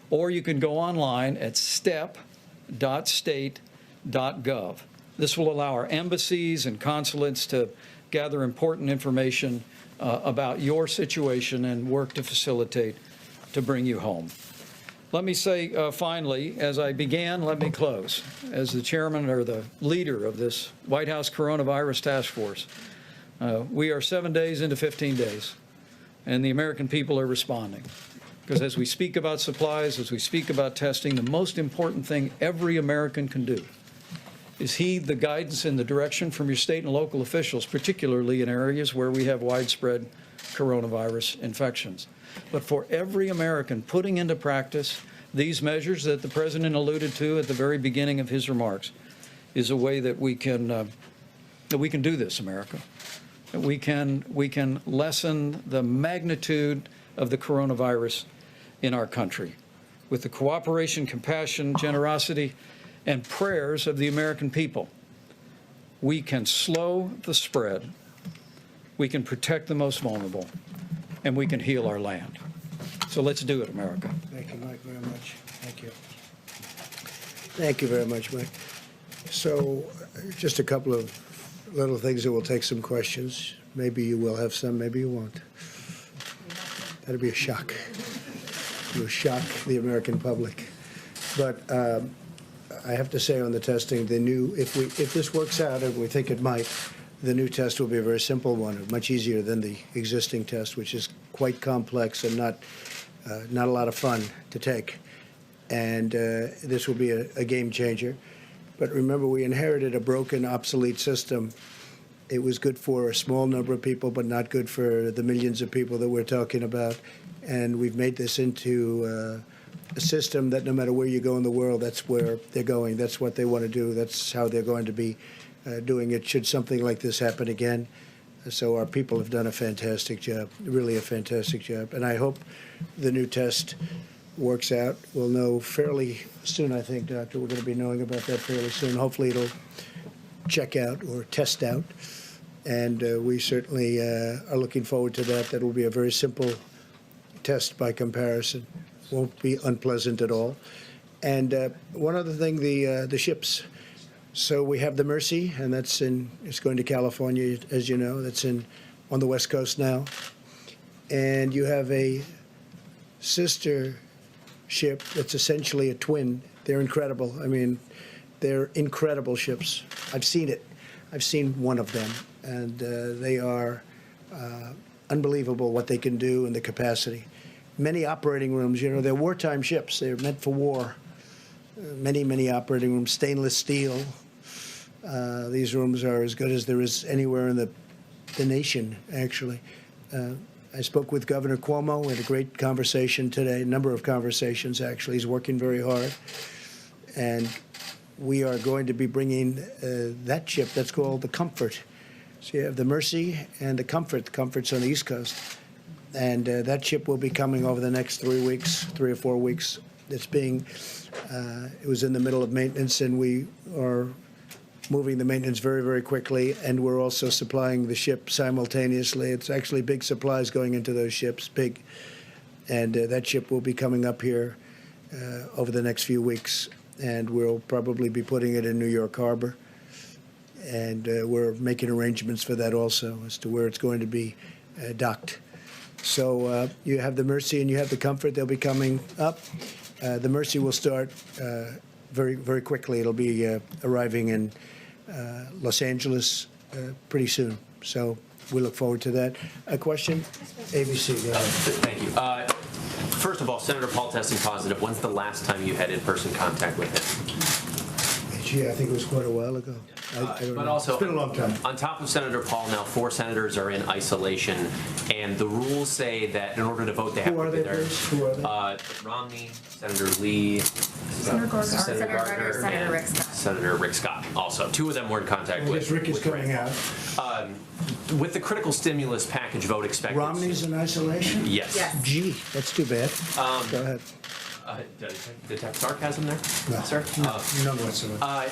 Or you can go online at step.state.gov. This will allow our embassies and consulates to gather important information about your situation and work to facilitate to bring you home. Let me say finally, as I began, let me close. As the chairman or the leader of this White House Coronavirus Task Force, we are 7 days into 15 days, and the American people are responding. Because as we speak about supplies, as we speak about testing, the most important thing every American can do is heed the guidance and the direction from your state and local officials, particularly in areas where we have widespread coronavirus infections. But for every American, putting into practice these measures that the President alluded to at the very beginning of his remarks is a way that we can do this, America. That we can lessen the magnitude of the coronavirus in our country with the cooperation, compassion, generosity, and prayers of the American people. We can slow the spread, we can protect the most vulnerable, and we can heal our land. So let's do it, America. Thank you, Mike, very much. Thank you. Thank you very much, Mike. So just a couple of little things that will take some questions. Maybe you will have some, maybe you won't. That'll be a shock. You'll shock the American public. But I have to say on the testing, if this works out, and we think it might, the new test will be a very simple one, much easier than the existing test, which is quite complex and not a lot of fun to take. And this will be a game changer. But remember, we inherited a broken, obsolete system. It was good for a small number of people, but not good for the millions of people that we're talking about. And we've made this into a system that no matter where you go in the world, that's where they're going. That's what they want to do. That's how they're going to be doing it should something like this happen again. So our people have done a fantastic job, really a fantastic job. And I hope the new test works out. We'll know fairly soon, I think, Doctor. We're going to be knowing about that fairly soon. Hopefully it'll check out or test out. And we certainly are looking forward to that. That will be a very simple test by comparison. Won't be unpleasant at all. And one other thing, the ships. So we have the Mercy, and it's going to California, as you know. That's on the West Coast now. And you have a sister ship that's essentially a twin. They're incredible. I mean, they're incredible ships. I've seen it. I've seen one of them, and they are unbelievable what they can do and the capacity. Many operating rooms, you know, they're wartime ships. They're meant for war. Many operating rooms, stainless steel. These rooms are as good as there is anywhere in the nation, actually. I spoke with Governor Cuomo. We had a great conversation today, a number of conversations, actually. He's working very hard. And we are going to be bringing that ship that's called the Comfort. So you have the Mercy and the Comfort. The Comfort's on the East Coast. And that ship will be coming over the next 3 or 4 weeks. It was in the middle of maintenance, and we are moving the maintenance very quickly, and we're also supplying the ship simultaneously. It's actually big supplies going into those ships, big. And that ship will be coming up here over the next few weeks, and we'll probably be putting it in New York Harbor. And we're making arrangements for that also as to where it's going to be docked. So you have the Mercy and you have the Comfort. They'll be coming up. The Mercy will start very quickly. It'll be arriving in Los Angeles pretty soon. So we look forward to that. A question? ABC, go ahead. Thank you. First of all, Senator Paul testing positive. When's the last time you had in-person contact with him? Gee, I think it was quite a while ago. I don't But know. also, It's been a long time. on top of Senator Paul, now 4 senators are in isolation, and the rules say that in order to vote, they have Who to are be they, there. please? Who are they? Romney, Senator Lee, Senator Gardner, Senator Gardner, Senator and Rick Scott. Senator Rick Scott. Also, 2 of them were in contact I with. guess Rick is with coming out. With the critical stimulus package vote expected. Romney's in isolation? Yes. Yes. Gee, that's too bad. Go ahead. Detect sarcasm there, No, sir? none whatsoever.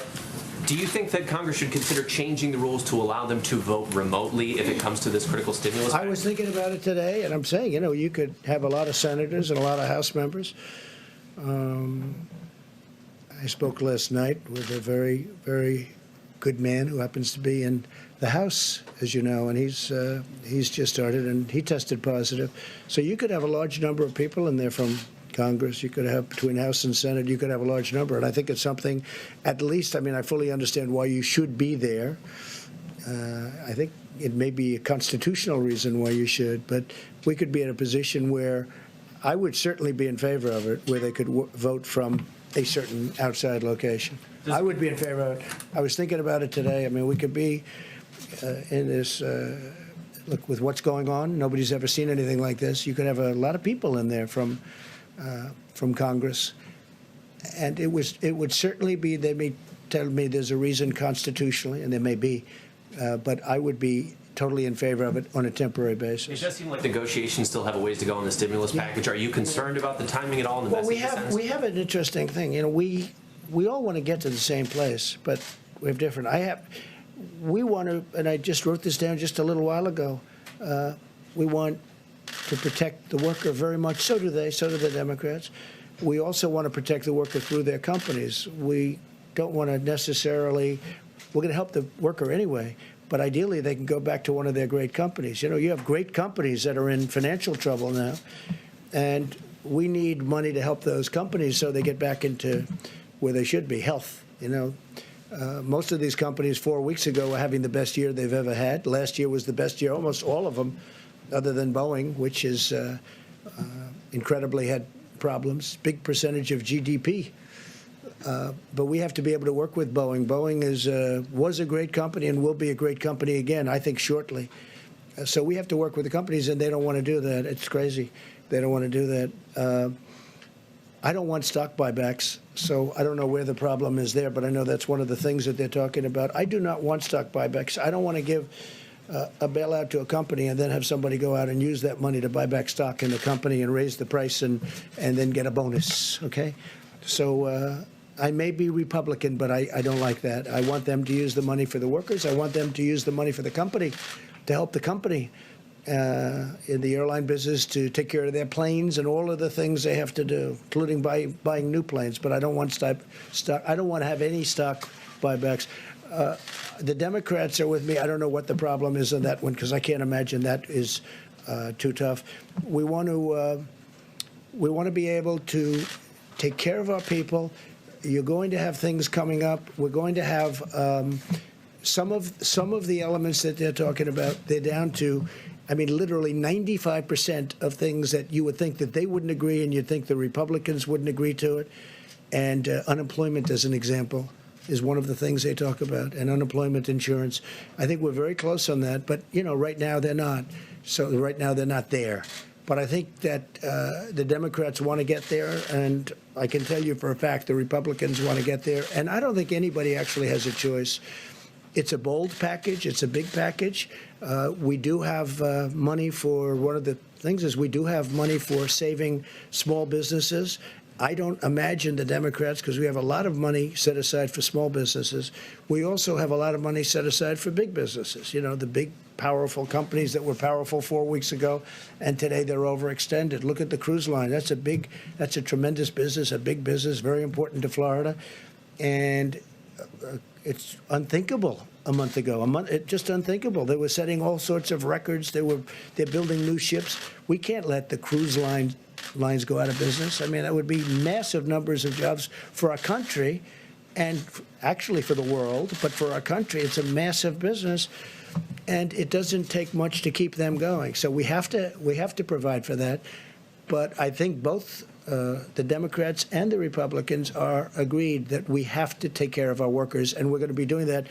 Do you think that Congress should consider changing the rules to allow them to vote remotely if it comes to this critical stimulus? I was thinking about it today, and I'm saying, you know, you could have a lot of senators and a lot of House members. I spoke last night with a very good man who happens to be in the House, as you know, and he's just started, and he tested positive. So you could have a large number of people in there from Congress. You could have, between House and Senate, you could have a large number. And I think it's something, at least, I mean, I fully understand why you should be there. I think it may be a constitutional reason why you should, but we could be in a position where I would certainly be in favor of it, where they could vote from a certain outside location. I would be in favor of it. I was thinking about it today. I mean, we could be in this, look, with what's going on, nobody's ever seen anything like this. You could have a lot of people in there from Congress. And it would certainly be, they may tell me there's a reason constitutionally, and there may be, but I would be totally in favor of it on a temporary It basis. does seem like negotiations still have a ways to go on the stimulus package. Are you concerned about the timing at all and the Well, message it sends? we have an interesting thing. You know, we all want to get to the same place, but we have different. We want to, and I just wrote this down just a little while ago. We want to protect the worker very much. So do they. So do the Democrats. We also want to protect the worker through their companies. We don't want to necessarily. We're going to help the worker anyway, but ideally they can go back to one of their great companies. You know, you have great companies that are in financial trouble now, and we need money to help those companies so they get back into where they should be, health. You know, most of these companies 4 weeks ago were having the best year they've ever had. Last year was the best year, almost all of them, other than Boeing, which is incredibly had problems, big percentage of GDP. But we have to be able to work with Boeing. Boeing was a great company and will be a great company again, I think, shortly. So we have to work with the companies, and they don't want to do that. It's crazy. They don't want to do that. I don't want stock buybacks, so I don't know where the problem is there, but I know that's one of the things that they're talking about. I do not want stock buybacks. I don't want to give a bailout to a company and then have somebody go out and use that money to buy back stock in the company and raise the price and then get a bonus, okay? So I may be Republican, but I don't like that. I want them to use the money for the workers. I want them to use the money for the company, to help the company in the airline business to take care of their planes and all of the things they have to do, including buying new planes. But I don't want stock. I don't want to have any stock buybacks. The Democrats are with me. I don't know what the problem is on that one because I can't imagine that is too tough. We want to be able to take care of our people. You're going to have things coming up. We're going to have some of the elements that they're talking about. They're down to, I mean, literally 95% of things that you would think that they wouldn't agree, and you'd think the Republicans wouldn't agree to it. And unemployment, as an example, is one of the things they talk about, and unemployment insurance. I think we're very close on that, but right now they're not. So right now they're not there. But I think that the Democrats want to get there, and I can tell you for a fact the Republicans want to get there. And I don't think anybody actually has a choice. It's a bold package. It's a big package. We do have money for, one of the things is we do have money for saving small businesses. I don't imagine the Democrats, because we have a lot of money set aside for small businesses. We also have a lot of money set aside for big businesses, the big, powerful companies that were powerful 4 weeks ago, and today they're overextended. Look at the cruise line. That's a tremendous business, a big business, very important to Florida. And it's unthinkable a month ago. Just unthinkable. They were setting all sorts of records. They're building new ships. We can't let the cruise lines go out of business. I mean, that would be massive numbers of jobs for our country, and actually for the world. But for our country, it's a massive business, and it doesn't take much to keep them going. So we have to provide for that. But I think both the Democrats and the Republicans are agreed that we have to take care of our workers, and we're going to be doing that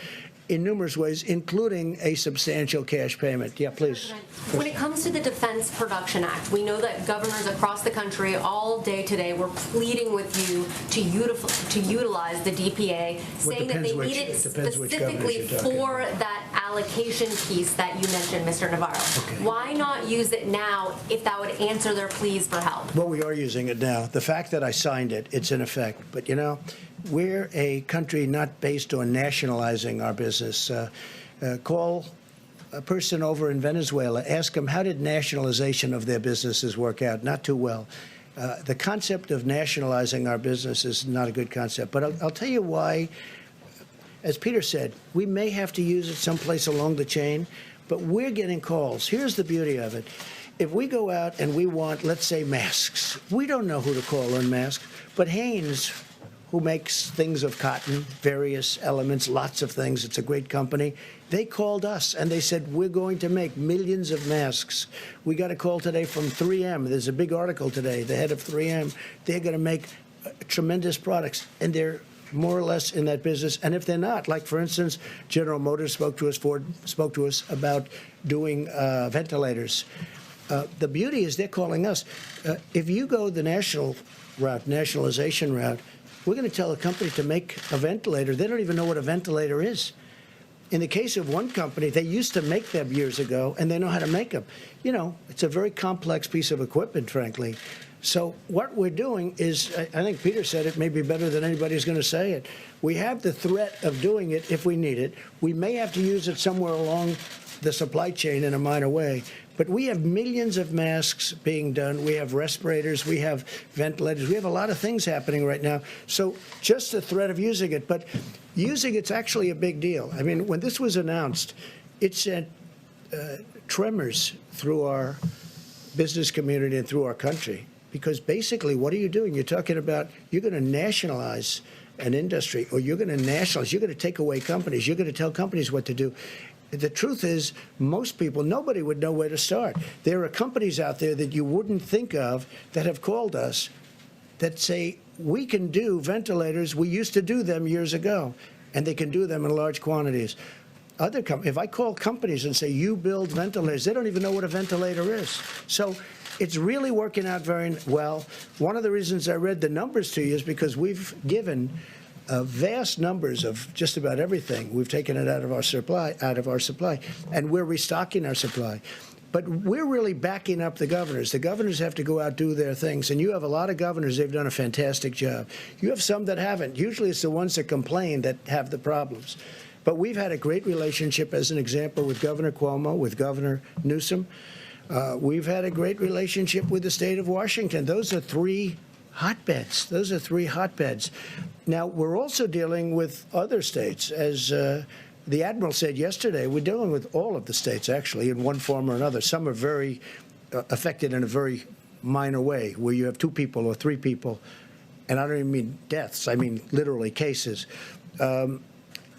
in numerous ways, including a substantial cash payment. Yeah, please. When it comes to the Defense Production Act, we know that governors across the country all day today were pleading with you to utilize the DPA, saying that they need it specifically for that allocation piece that you mentioned, Mr. Navarro. Okay. Why not use it now if that would answer their pleas for help? Well, we are using it now. The fact that I signed it, it's in effect. But, we're a country not based on nationalizing our business. Call a person over in Venezuela, ask them how did nationalization of their businesses work out? Not too well. The concept of nationalizing our business is not a good concept. But I'll tell you why. As Peter said, we may have to use it someplace along the chain, but we're getting calls. Here's the beauty of it. If we go out and we want, let's say, masks, we don't know who to call on masks, but Hanes, who makes things of cotton, various elements, lots of things. It's a great company. They called us, and they said, we're going to make millions of masks. We got a call today from 3M. There's a big article today, the head of 3M. They're going to make tremendous products, and they're more or less in that business. And if they're not, like, for instance, General Motors spoke to us, Ford spoke to us about doing ventilators. The beauty is they're calling us. If you go the national route, nationalization route, we're going to tell a company to make a ventilator. They don't even know what a ventilator is. In the case of one company, they used to make them years ago, and they know how to make them. It's a very complex piece of equipment, frankly. So what we're doing is, I think Peter said it maybe better than anybody's going to say it. We have the threat of doing it if we need it. We may have to use it somewhere along the supply chain in a minor way. But we have millions of masks being done. We have respirators. We have ventilators. We have a lot of things happening right now. So just the threat of using it. But using it's actually a big deal. I mean, when this was announced, it sent tremors through our business community and through our country. Because basically, what are you doing? You're talking about you're going to nationalize an industry, or you're going to nationalize. You're going to take away companies. You're going to tell companies what to do. The truth is, most people, nobody would know where to start. There are companies out there that you wouldn't think of that have called us that say, we can do ventilators. We used to do them years ago, and they can do them in large quantities. If I call companies and say, you build ventilators, they don't even know what a ventilator is. So it's really working out very well. One of the reasons I read the numbers to you is because we've given vast numbers of just about everything. We've taken it out of our supply, and we're restocking our supply. But we're really backing up the governors. The governors have to go out, do their things. And you have a lot of governors, they've done a fantastic job. You have some that haven't. Usually it's the ones that complain that have the problems. But we've had a great relationship, as an example, with Governor Cuomo, with Governor Newsom. We've had a great relationship with the state of Washington. Those are three hotbeds. Those are three hotbeds. Now, we're also dealing with other states. As the Admiral said yesterday, we're dealing with all of the states, actually, in one form or another. Some are very affected in a very minor way, where you have 2 people or 3 people. And I don't even mean deaths. I mean literally cases.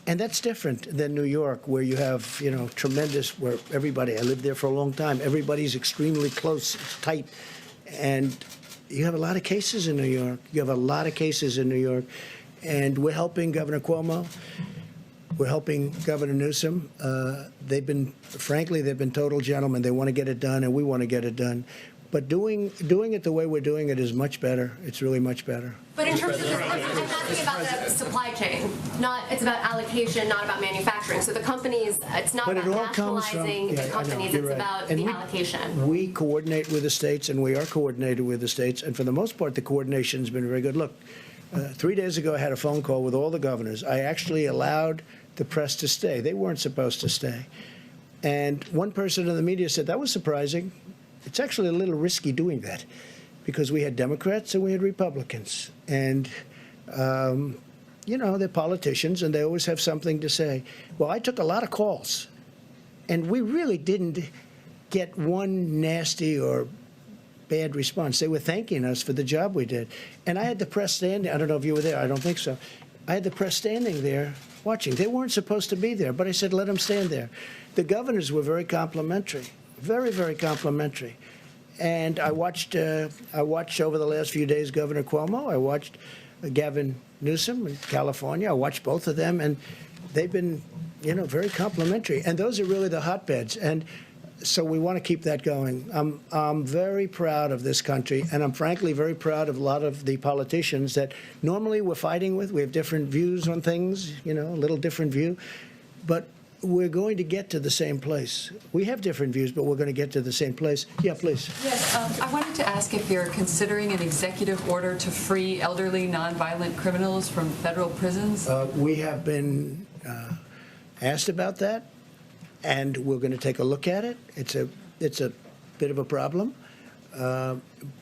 And that's different than New York, where you have, you know, tremendous, where everybody, I lived there for a long time, everybody's extremely close, tight. And you have a lot of cases in New York. You have a lot of cases in New York. And we're helping Governor Cuomo. We're helping Governor Newsom. They've been total gentlemen. They want to get it done, and we want to get it done. But doing it the way we're doing it is much better. It's really much better. But in terms of I'm asking about the supply chain. It's about allocation, not about manufacturing. So the companies, it's not about nationalizing the companies. It's about the allocation. We coordinate with the states, and we are coordinated with the states. And for the most part, the coordination's been very good. Look, 3 days ago, I had a phone call with all the governors. I actually allowed the press to stay. They weren't supposed to stay. And one person in the media said, that was surprising. It's actually a little risky doing that, because we had Democrats and we had Republicans. And, you know, they're politicians, and they always have something to say. Well, I took a lot of calls, and we really didn't get one nasty or bad response. They were thanking us for the job we did. And I had the press standing. I don't know if you were there. I don't think so. I had the press standing there watching. They weren't supposed to be there, but I said, let them stand there. The governors were very complimentary, very, very complimentary. And I watched over the last few days Governor Cuomo. I watched Gavin Newsom in California. I watched both of them, and they've been, you know, very complimentary. And those are really the hotbeds. And so we want to keep that going. I'm very proud of this country, and I'm frankly very proud of a lot of the politicians that normally we're fighting with. We have different views on things, you know, a little different view. But we're going to get to the same place. We have different views, but we're going to get to the same place. Yeah, please. Yes, I wanted to ask if you're considering an executive order to free elderly, nonviolent criminals from federal prisons. We have been asked about that, and we're going to take a look at it. It's a bit of a problem.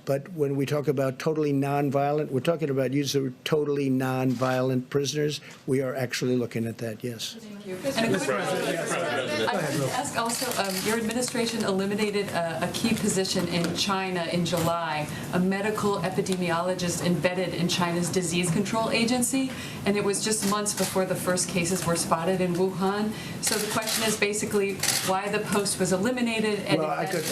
But when we talk about totally nonviolent, we're talking about using totally nonviolent prisoners. We are actually looking at that, yes. Thank you. And a quick I wanted to ask also, your administration eliminated a key position in China in July, a medical epidemiologist embedded in China's disease control agency, and it was just months before the first cases were spotted in Wuhan. So the question is basically why the post was eliminated. And well, I could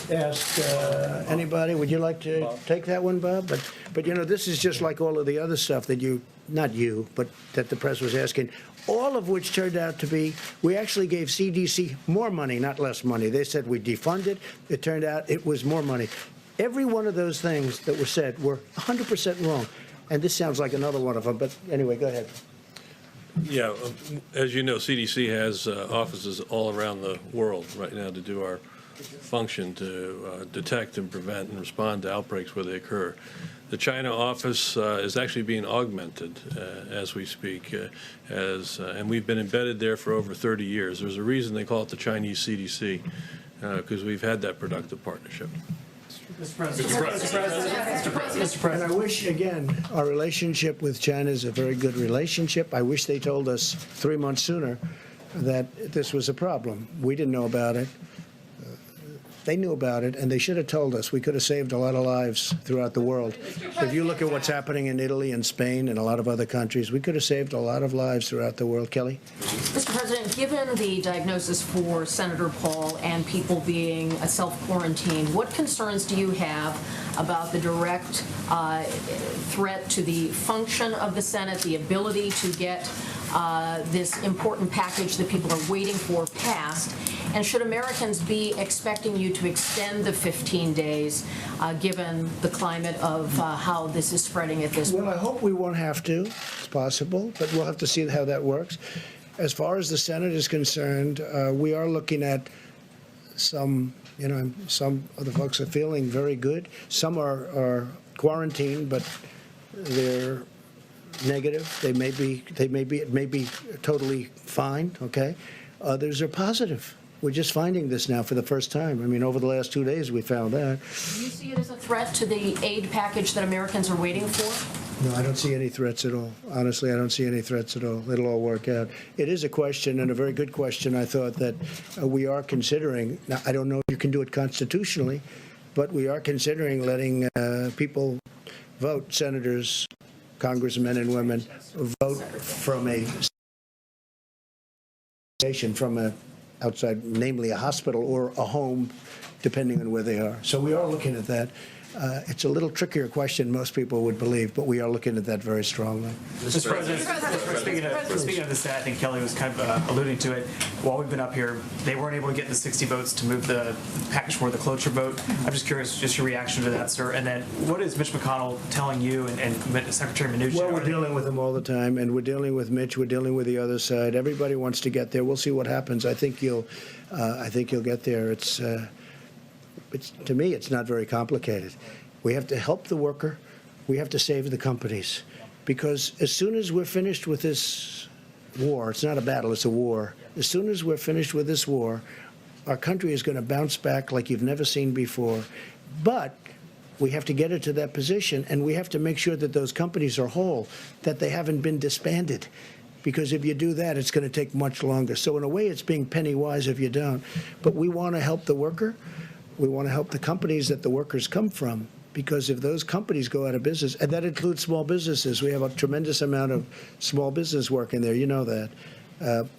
ask anybody. Would you like to take that one, Bob? But you know, this is just like all of the other stuff that not you, but that the press was asking, all of which turned out to be, we actually gave CDC more money, not less money. They said we defunded. It turned out it was more money. Every one of those things that were said were 100% wrong. And this sounds like another one of them. But anyway, go ahead. Yeah, as you know, CDC has offices all around the world right now to do our function to detect and prevent and respond to outbreaks where they occur. The China office is actually being augmented as we speak, and we've been embedded there for over 30 years. There's a reason they call it the Chinese CDC, because we've had that productive partnership. Mr. President. And I wish, again, our relationship with China is a very good relationship. I wish they told us 3 months sooner that this was a problem. We didn't know about it. They knew about it, and they should have told us. We could have saved a lot of lives throughout the world. If you look at what's happening in Italy and Spain and a lot of other countries, we could have saved a lot of lives throughout the world. Kelly? Mr. President, given the diagnosis for Senator Paul and people being self-quarantined, what concerns do you have about the direct threat to the function of the Senate, the ability to get this important package that people are waiting for passed? And should Americans be expecting you to extend the 15 days, given the climate of how this is spreading at this point? Well, I hope we won't have to. It's possible, but we'll have to see how that works. As far as the Senate is concerned, we are looking at some of the folks are feeling very good. Some are quarantined, but they're negative. It may be totally fine. Okay. Others are positive. We're just finding this now for the first time. I mean, over the last 2 days, we found that. Do you see it as a threat to the aid package that Americans are waiting for? No, I don't see any threats at all. Honestly, I don't see any threats at all. It'll all work out. It is a question, and a very good question, I thought, that we are considering. Now, I don't know if you can do it constitutionally, but we are considering letting people vote, senators, congressmen and women, vote from a outside, namely a hospital or a home, depending on where they are. So we are looking at that. It's a little trickier question most people would believe, but we are looking at that very strongly. Mr. President, speaking of this, I think Kelly was kind of alluding to it. While we've been up here, they weren't able to get the 60 votes to move the package for the cloture vote. I'm just curious, just your reaction to that, sir. And then what is Mitch McConnell telling you and Secretary Mnuchin? Well, we're dealing with him all the time, and we're dealing with Mitch. We're dealing with the other side. Everybody wants to get there. We'll see what happens. I think you'll get there. To me, it's not very complicated. We have to help the worker. We have to save the companies. Because as soon as we're finished with this war, it's not a battle, it's a war. As soon as we're finished with this war, our country is going to bounce back like you've never seen before. But we have to get it to that position, and we have to make sure that those companies are whole, that they haven't been disbanded. Because if you do that, it's going to take much longer. So in a way, it's being penny wise if you don't. But we want to help the worker. We want to help the companies that the workers come from, because if those companies go out of business, and that includes small businesses, we have a tremendous amount of small business work in there, you know that.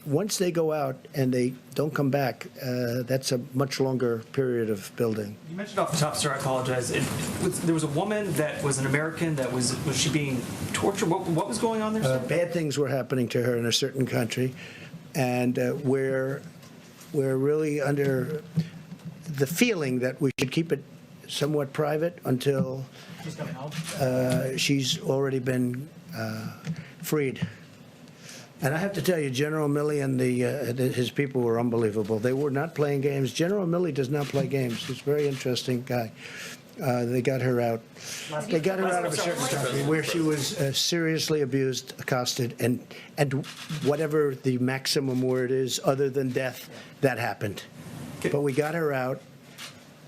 Once they go out and they don't come back, that's a much longer period of building. You mentioned off the top, sir, I apologize. There was a woman that was an American that was she being tortured? What was going on there, sir? Bad things were happening to her in a certain country, and we're really under the feeling that we should keep it somewhat private until she's already been freed. And I have to tell you, General Milley and his people were unbelievable. They were not playing games. General Milley does not play games. He's a very interesting guy. They got her out. They got her out of a certain country where she was seriously abused, accosted, and whatever the maximum word is, other than death, that happened. But we got her out,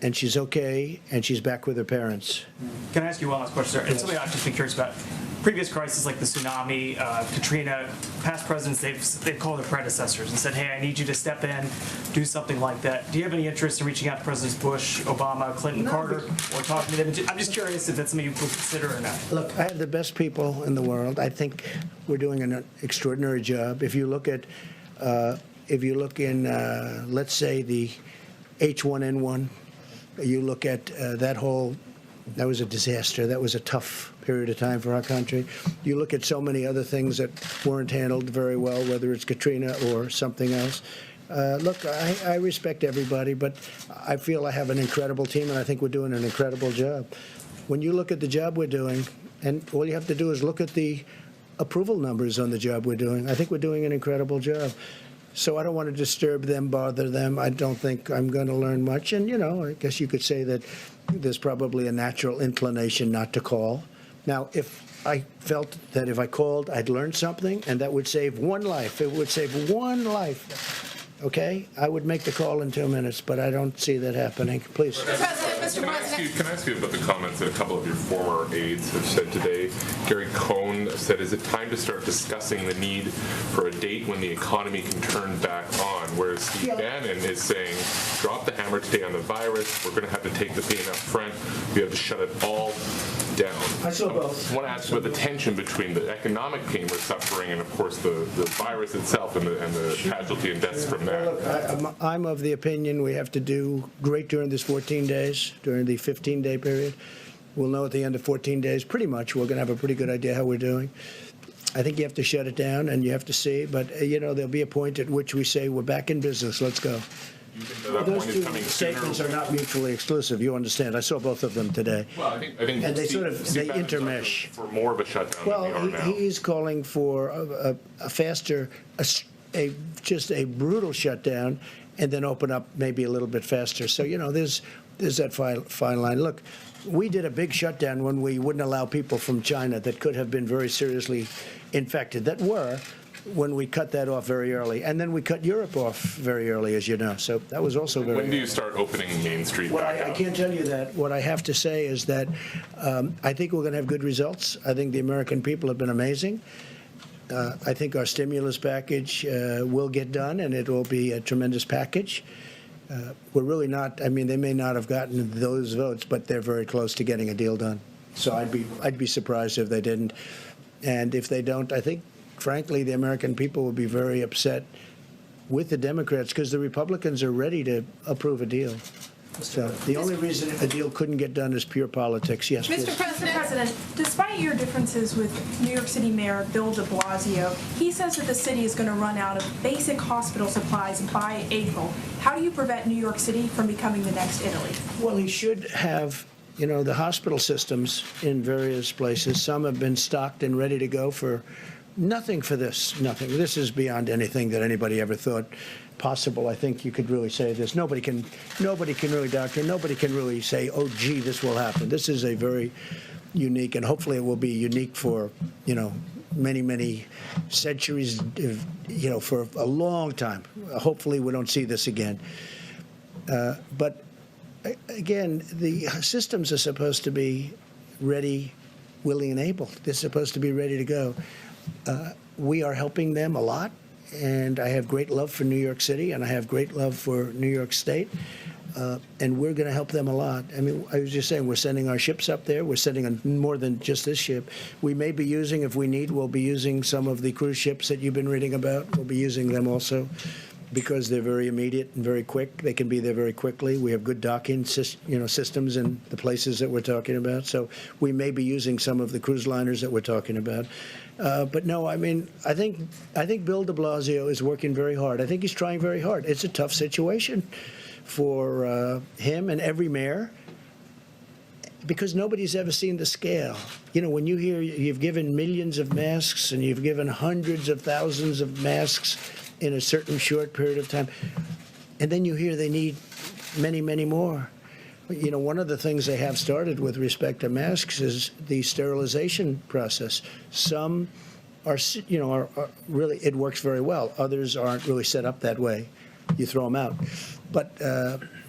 and she's okay, and she's back with her parents. Can I ask you one last question, sir? It's something I've just been curious about. Previous crises like the tsunami, Katrina, past presidents, they've called their predecessors and said, hey, I need you to step in, do something like that. Do you have any interest in reaching out to Presidents Bush, Obama, Clinton, Carter, or talking to them? I'm just curious if that's something you would consider or not. Look, I have the best people in the world. I think we're doing an extraordinary job. If you look in, let's say, the H1N1, you look at that was a disaster. That was a tough period of time for our country. You look at so many other things that weren't handled very well, whether it's Katrina or something else. Look, I respect everybody, but I feel I have an incredible team, and I think we're doing an incredible job. When you look at the job we're doing, and all you have to do is look at the approval numbers on the job we're doing, I think we're doing an incredible job. So I don't want to disturb them, bother them. I don't think I'm going to learn much. And, I guess you could say that there's probably a natural inclination not to call. Now, if I felt that if I called, I'd learn something, and that would save one life, it would save one life, okay? I would make the call in 2 minutes, but I don't see that happening. Please. Can I ask you about the comments that a couple of your former aides have said today? Gary Cohn said, is it time to start discussing the need for a date when the economy can turn back on? Whereas Steve Bannon is saying, drop the hammer today on the virus. We're going to have to take the pain up front. We have to shut it all down. I saw both. I want to ask about the tension between the economic pain we're suffering and, of course, the virus itself and the casualty and deaths from that. Look, I'm of the opinion we have to do great during this 14 days, during the 15-day period. We'll know at the end of 14 days, pretty much, we're going to have a pretty good idea how we're doing. I think you have to shut it down, and you have to see. But, there'll be a point at which we say, we're back in business. Let's go. Those two statements are not mutually exclusive. You understand? I saw both of them today. Well, I think and they Steve intermesh. For more of a shutdown well, than we are now. He's calling for a faster, just a brutal shutdown, and then open up maybe a little bit faster. So, there's that fine line. Look, we did a big shutdown when we wouldn't allow people from China that could have been very seriously infected, when we cut that off very early. And then we cut Europe off very early, as you know. So that was also very When do you early. start opening Main Street back I up? can't tell you that. What I have to say is that I think we're going to have good results. I think the American people have been amazing. I think our stimulus package will get done, and it will be a tremendous package. We're really not, they may not have gotten those votes, but they're very close to getting a deal done. So I'd be surprised if they didn't. And if they don't, I think, frankly, the American people will be very upset with the Democrats because the Republicans are ready to approve a deal. So the only reason a deal couldn't get done is pure politics. Yes, please. Mr. President, despite your differences with New York City Mayor Bill de Blasio, he says that the city is going to run out of basic hospital supplies by April. How do you prevent New York City from becoming the next Italy? Well, he should have, the hospital systems in various places. Some have been stocked and ready to go for nothing for this, nothing. This is beyond anything that anybody ever thought possible. I think you could really say this. Nobody can really doctor. Nobody can really say, oh, gee, this will happen. This is a very unique, and hopefully it will be unique for, many, many centuries, for a long time. Hopefully we don't see this again. But again, the systems are supposed to be ready, willing, and able. They're supposed to be ready to go. We are helping them a lot, and I have great love for New York City, and I have great love for New York State, and we're going to help them a lot. I was just saying, we're sending our ships up there. We're sending more than just this ship. We may be using, if we need, we'll be using some of the cruise ships that you've been reading about. We'll be using them also because they're very immediate and very quick. They can be there very quickly. We have good docking systems in the places that we're talking about. So we may be using some of the cruise liners that we're talking about. But no, I think Bill de Blasio is working very hard. I think he's trying very hard. It's a tough situation for him and every mayor because nobody's ever seen the scale. When you hear you've given millions of masks and you've given hundreds of thousands of masks in a certain short period of time, and then you hear they need many, many more. One of the things they have started with respect to masks is the sterilization process. Some are really, it works very well. Others aren't really set up that way. You throw them out. But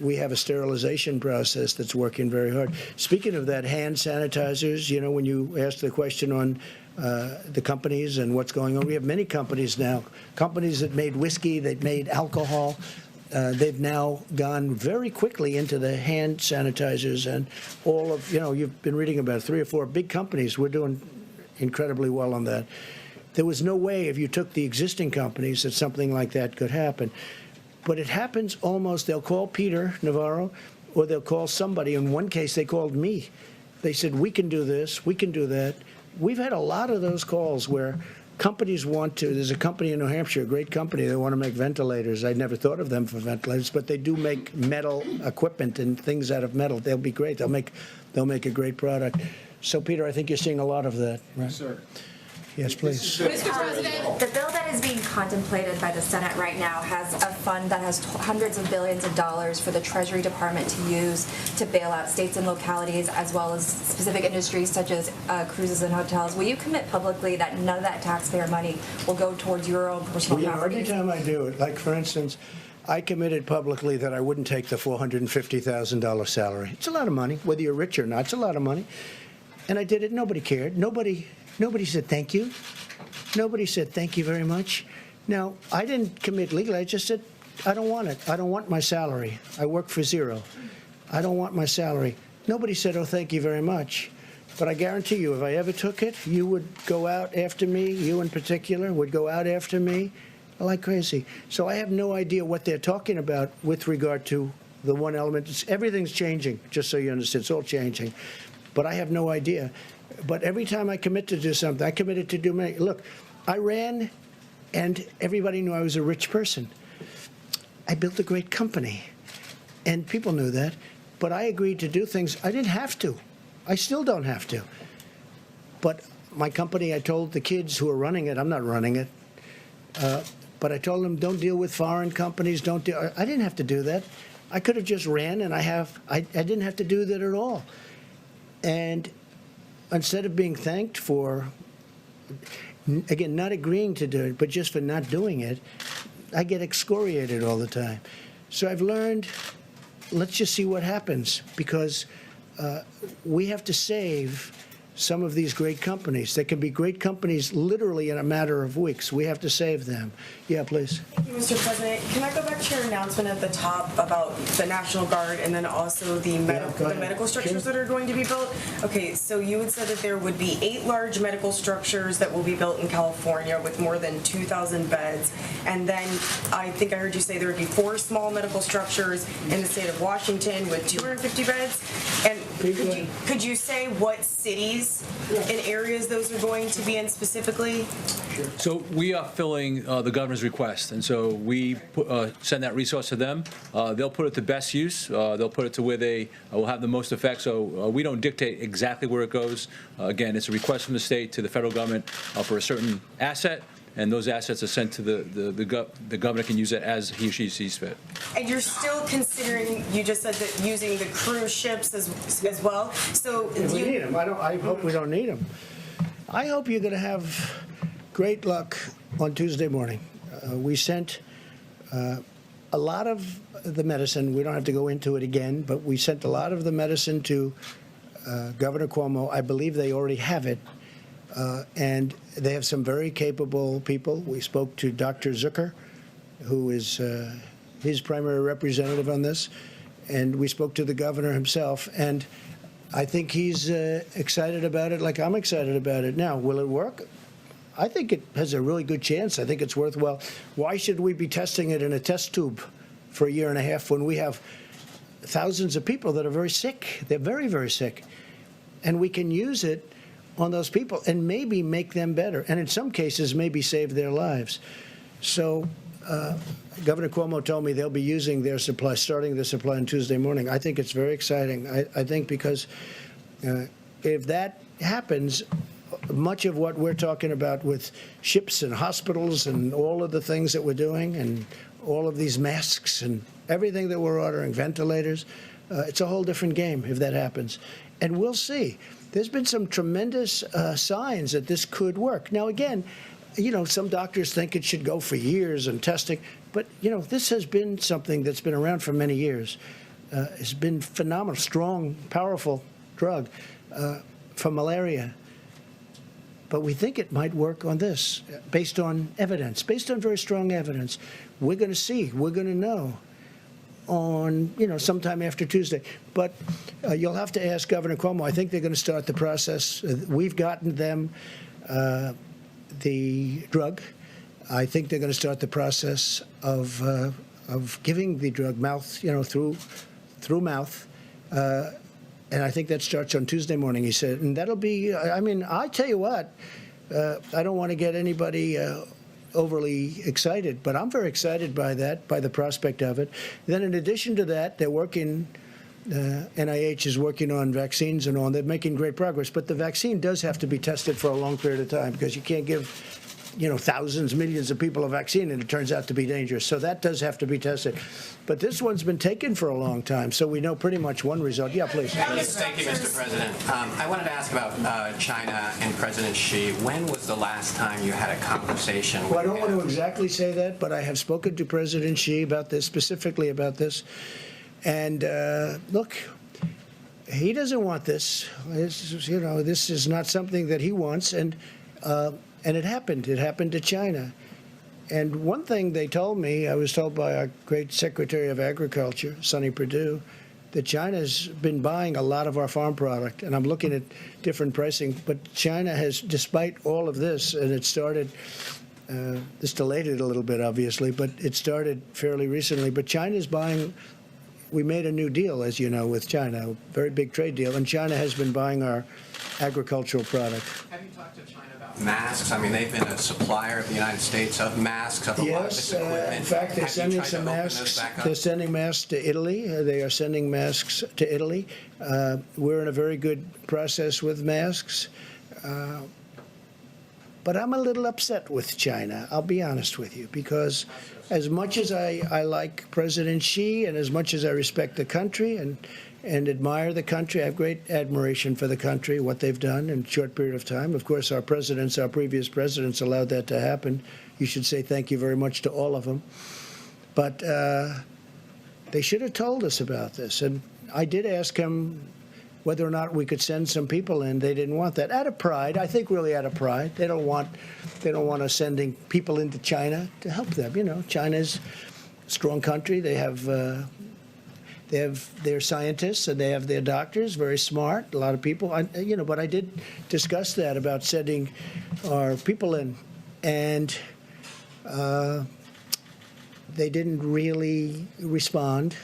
we have a sterilization process that's working very hard. Speaking of that, hand sanitizers, when you asked the question on the companies and what's going on, we have many companies now, companies that made whiskey, that made alcohol. They've now gone very quickly into the hand sanitizers and all of, you've been reading about 3 or 4 big companies. We're doing incredibly well on that. There was no way if you took the existing companies that something like that could happen. But it happens almost, they'll call Peter Navarro or they'll call somebody. In one case, they called me. They said, we can do this, we can do that. We've had a lot of those calls where companies want to. There's a company in New Hampshire, a great company. They want to make ventilators. I'd never thought of them for ventilators, but they do make metal equipment and things out of metal. They'll be great. They'll make a great product. So, Peter, I think you're seeing a lot of that, right? Yes, sir. Yes, please. Mr. President. The bill that is being contemplated by the Senate right now has a fund that has hundreds of billions of dollars for the Treasury Department to use to bail out states and localities as well as specific industries such as cruises and hotels. Will you commit publicly that none of that taxpayer money will go towards your own personal property? Every time I do it, like for instance, I committed publicly that I wouldn't take the $450,000 salary. It's a lot of money, whether you're rich or not. It's a lot of money. And I did it. Nobody cared. Nobody said thank you. Nobody said thank you very much. Now, I didn't commit legally. I just said, I don't want it. I don't want my salary. I work for zero. I don't want my salary. Nobody said, oh, thank you very much. But I guarantee you, if I ever took it, you would go out after me, you in particular, would go out after me like crazy. So I have no idea what they're talking about with regard to the one element. Everything's changing, just so you understand. It's all changing. But I have no idea. But every time I commit to do something, I committed to do many. Look, I ran, and everybody knew I was a rich person. I built a great company, and people knew that. But I agreed to do things I didn't have to. I still don't have to. But my company, I told the kids who are running it, I'm not running it, But I told them, don't deal with foreign companies. Don't deal. I didn't have to do that. I could have just ran, and I didn't have to do that at all. And instead of being thanked for, again, not agreeing to do it, but just for not doing it, I get excoriated all the time. So I've learned, let's just see what happens, because we have to save some of these great companies. They can be great companies literally in a matter of weeks. We have to save them. Yeah, please. Thank you, Mr. President. Can I go back to your announcement at the top about the National Guard and then also the medical structures that are going to be built? Okay, so you had said that there would be 8 large medical structures that will be built in California with more than 2,000 beds. And then I think I heard you say there would be 4 small medical structures in the state of Washington with 250 beds. And could you say what cities and areas those are going to be in specifically? So we are filling the governor's request, and so we send that resource to them. They'll put it to best use. They'll put it to where they will have the most effect. So we don't dictate exactly where it goes. Again, it's a request from the state to the federal government for a certain asset, and those assets are sent to the governor can use it as he or she sees fit. And you're still considering, you just said that using the cruise ships as well. So if we need them, I hope we don't need them. I hope you're going to have great luck on Tuesday morning. We sent a lot of the medicine. We don't have to go into it again, but we sent a lot of the medicine to Governor Cuomo. I believe they already have it. And they have some very capable people. We spoke to Dr. Zucker, who is his primary representative on this, and we spoke to the governor himself. And I think he's excited about it like I'm excited about it. Now, will it work? I think it has a really good chance. I think it's worthwhile. Why should we be testing it in a test tube for a year and a half when we have thousands of people that are very sick? They're very, very sick. And we can use it on those people and maybe make them better, and in some cases maybe save their lives. So Governor Cuomo told me they'll be using their supply, starting the supply on Tuesday morning. I think it's very exciting. I think because if that happens, much of what we're talking about with ships and hospitals and all of the things that we're doing and all of these masks and everything that we're ordering, ventilators, it's a whole different game if that happens. And we'll see. There's been some tremendous signs that this could work. Now, again, you know, some doctors think it should go for years and testing, but, you know, this has been something that's been around for many years. It's been phenomenal, strong, powerful drug for malaria. But we think it might work on this based on evidence, based on very strong evidence. We're going to see. We're going to know on, you know, sometime after Tuesday. But you'll have to ask Governor Cuomo. I think they're going to start the process. We've gotten them the drug. I think they're going to start the process of giving the drug mouth, you know, through mouth. And I think that starts on Tuesday morning, he said. And that'll be, I mean, I tell you what, I don't want to get anybody overly excited, but I'm very excited by that, by the prospect of it. Then in addition to that, they're working, NIH is working on vaccines and on. They're making great progress, but the vaccine does have to be tested for a long period of time because you can't give, you know, thousands, millions of people a vaccine and it turns out to be dangerous. So that does have to be tested. But this one's been taken for a long time, so we know pretty much one result. Yeah, please. Thank you, Mr. President. I wanted to ask about China and President Xi. When was the last time you had a conversation with him? Well, I don't want to exactly say that, but I have spoken to President Xi about this, specifically about this. And look, he doesn't want this. You know, this is not something that he wants, and it happened. It happened to China. And one thing they told me, I was told by our great Secretary of Agriculture, Sonny Perdue, that China's been buying a lot of our farm product. And I'm looking at different pricing, but China has, despite all of this, and it started, this delayed it a little bit, obviously, but it started fairly recently. But China's buying. We made a new deal, as you know, with China, a very big trade deal, and China has been buying our agricultural product. Have you talked to China about masks? I mean, they've been a supplier of the United States of masks, of a lot of this equipment. In fact, they're sending some masks. They're sending masks to Italy. They are sending masks to Italy. We're in a very good process with masks. But I'm a little upset with China, I'll be honest with you, because as much as I like President Xi and as much as I respect the country and admire the country, I have great admiration for the country, what they've done in a short period of time. Of course, our previous presidents allowed that to happen. You should say thank you very much to all of them. But they should have told us about this. And I did ask him whether or not we could send some people in. They didn't want that. Out of pride, I think really out of pride. They don't want us sending people into China to help them. You know, China's a strong country. They have their scientists and they have their doctors, very smart, a lot of people. But I did discuss that about sending our people in. And they didn't really respond.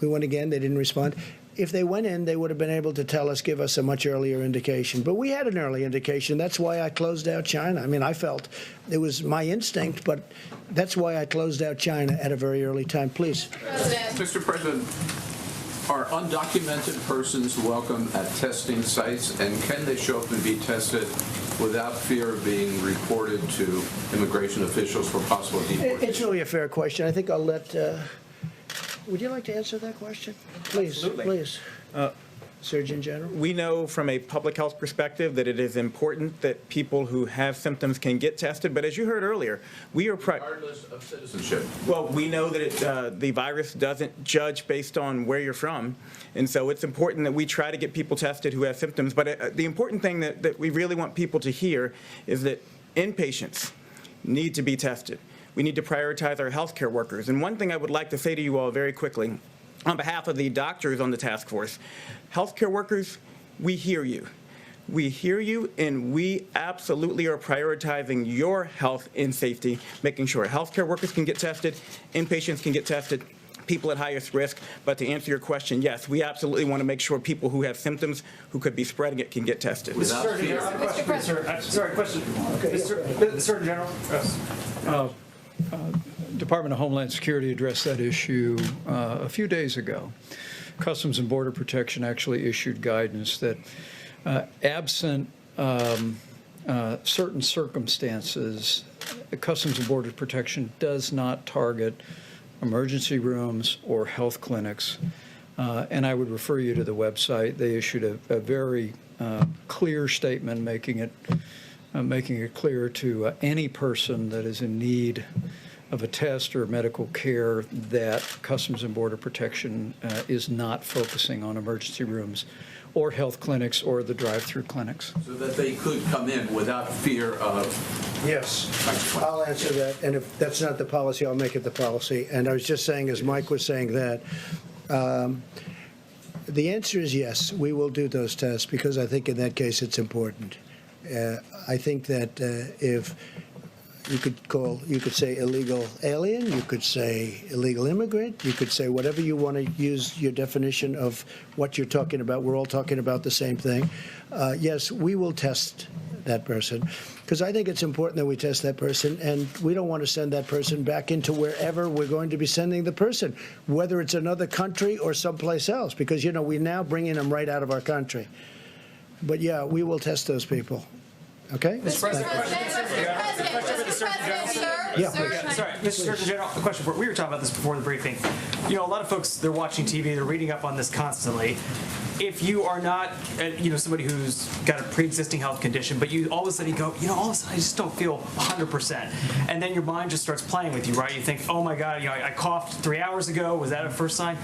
We went again, they didn't respond. If they went in, they would have been able to tell us, give us a much earlier indication. But we had an early indication. That's why I closed out China. I mean, I felt it was my instinct, but that's why I closed out China at a very early time. Please. Mr. President, are undocumented persons welcome at testing sites, and can they show up and be tested without fear of being reported to immigration officials for possible deportation? It's really a fair question. I think I'll let... would you like to answer that question? Please, Absolutely. Please. Surgeon General? We know from a public health perspective that it is important that people who have symptoms can get tested, but as you heard earlier, we are... Regardless of citizenship. Well, we know that the virus doesn't judge based on where you're from, and so it's important that we try to get people tested who have symptoms, but the important thing that we really want people to hear is that inpatients need to be tested. We need to prioritize our healthcare workers. And one thing I would like to say to you all very quickly, on behalf of the doctors on the task force, healthcare workers, we hear you. We hear you, and we absolutely are prioritizing your health and safety, making sure healthcare workers can get tested, inpatients can get tested, people at highest risk. But to answer your question, yes, we absolutely want to make sure people who have symptoms who could be spreading it can get tested. Mr. Surgeon General. Department of Homeland Security addressed that issue a few days ago. Customs and Border Protection actually issued guidance that absent certain circumstances, Customs and Border Protection does not target emergency rooms or health clinics. And I would refer you to the website. They issued a very clear statement making it clear to any person that is in need of a test or medical care that Customs and Border Protection is not focusing on emergency rooms or health clinics or the drive-through clinics. So that they could come in without fear of... Yes, I'll answer that. And if that's not the policy, I'll make it the policy. And I was just saying, as Mike was saying that, the answer is yes, we will do those tests because I think in that case it's important. I think that if you could say illegal alien, you could say illegal immigrant, you could say whatever you want to use your definition of what you're talking about. We're all talking about the same thing. Yes, we will test that person because I think it's important that we test that person, and we don't want to send that person back into wherever we're going to be sending the person, whether it's another country or someplace else, because, you know, we're now bringing them right out of our country. But, yeah, we will test those people. Okay? Mr. President, Yeah. Sorry, Mr. Surgeon General, a question. We were talking about this before the briefing. You know, a lot of folks, they're watching TV, they're reading up on this constantly. If you are not, somebody who's got a pre-existing health condition, but you all of a sudden you go, all of a sudden I just don't feel 100%. And then your mind just starts playing with you, right? You think, oh my God, I coughed 3 hours ago. Was that a first sign?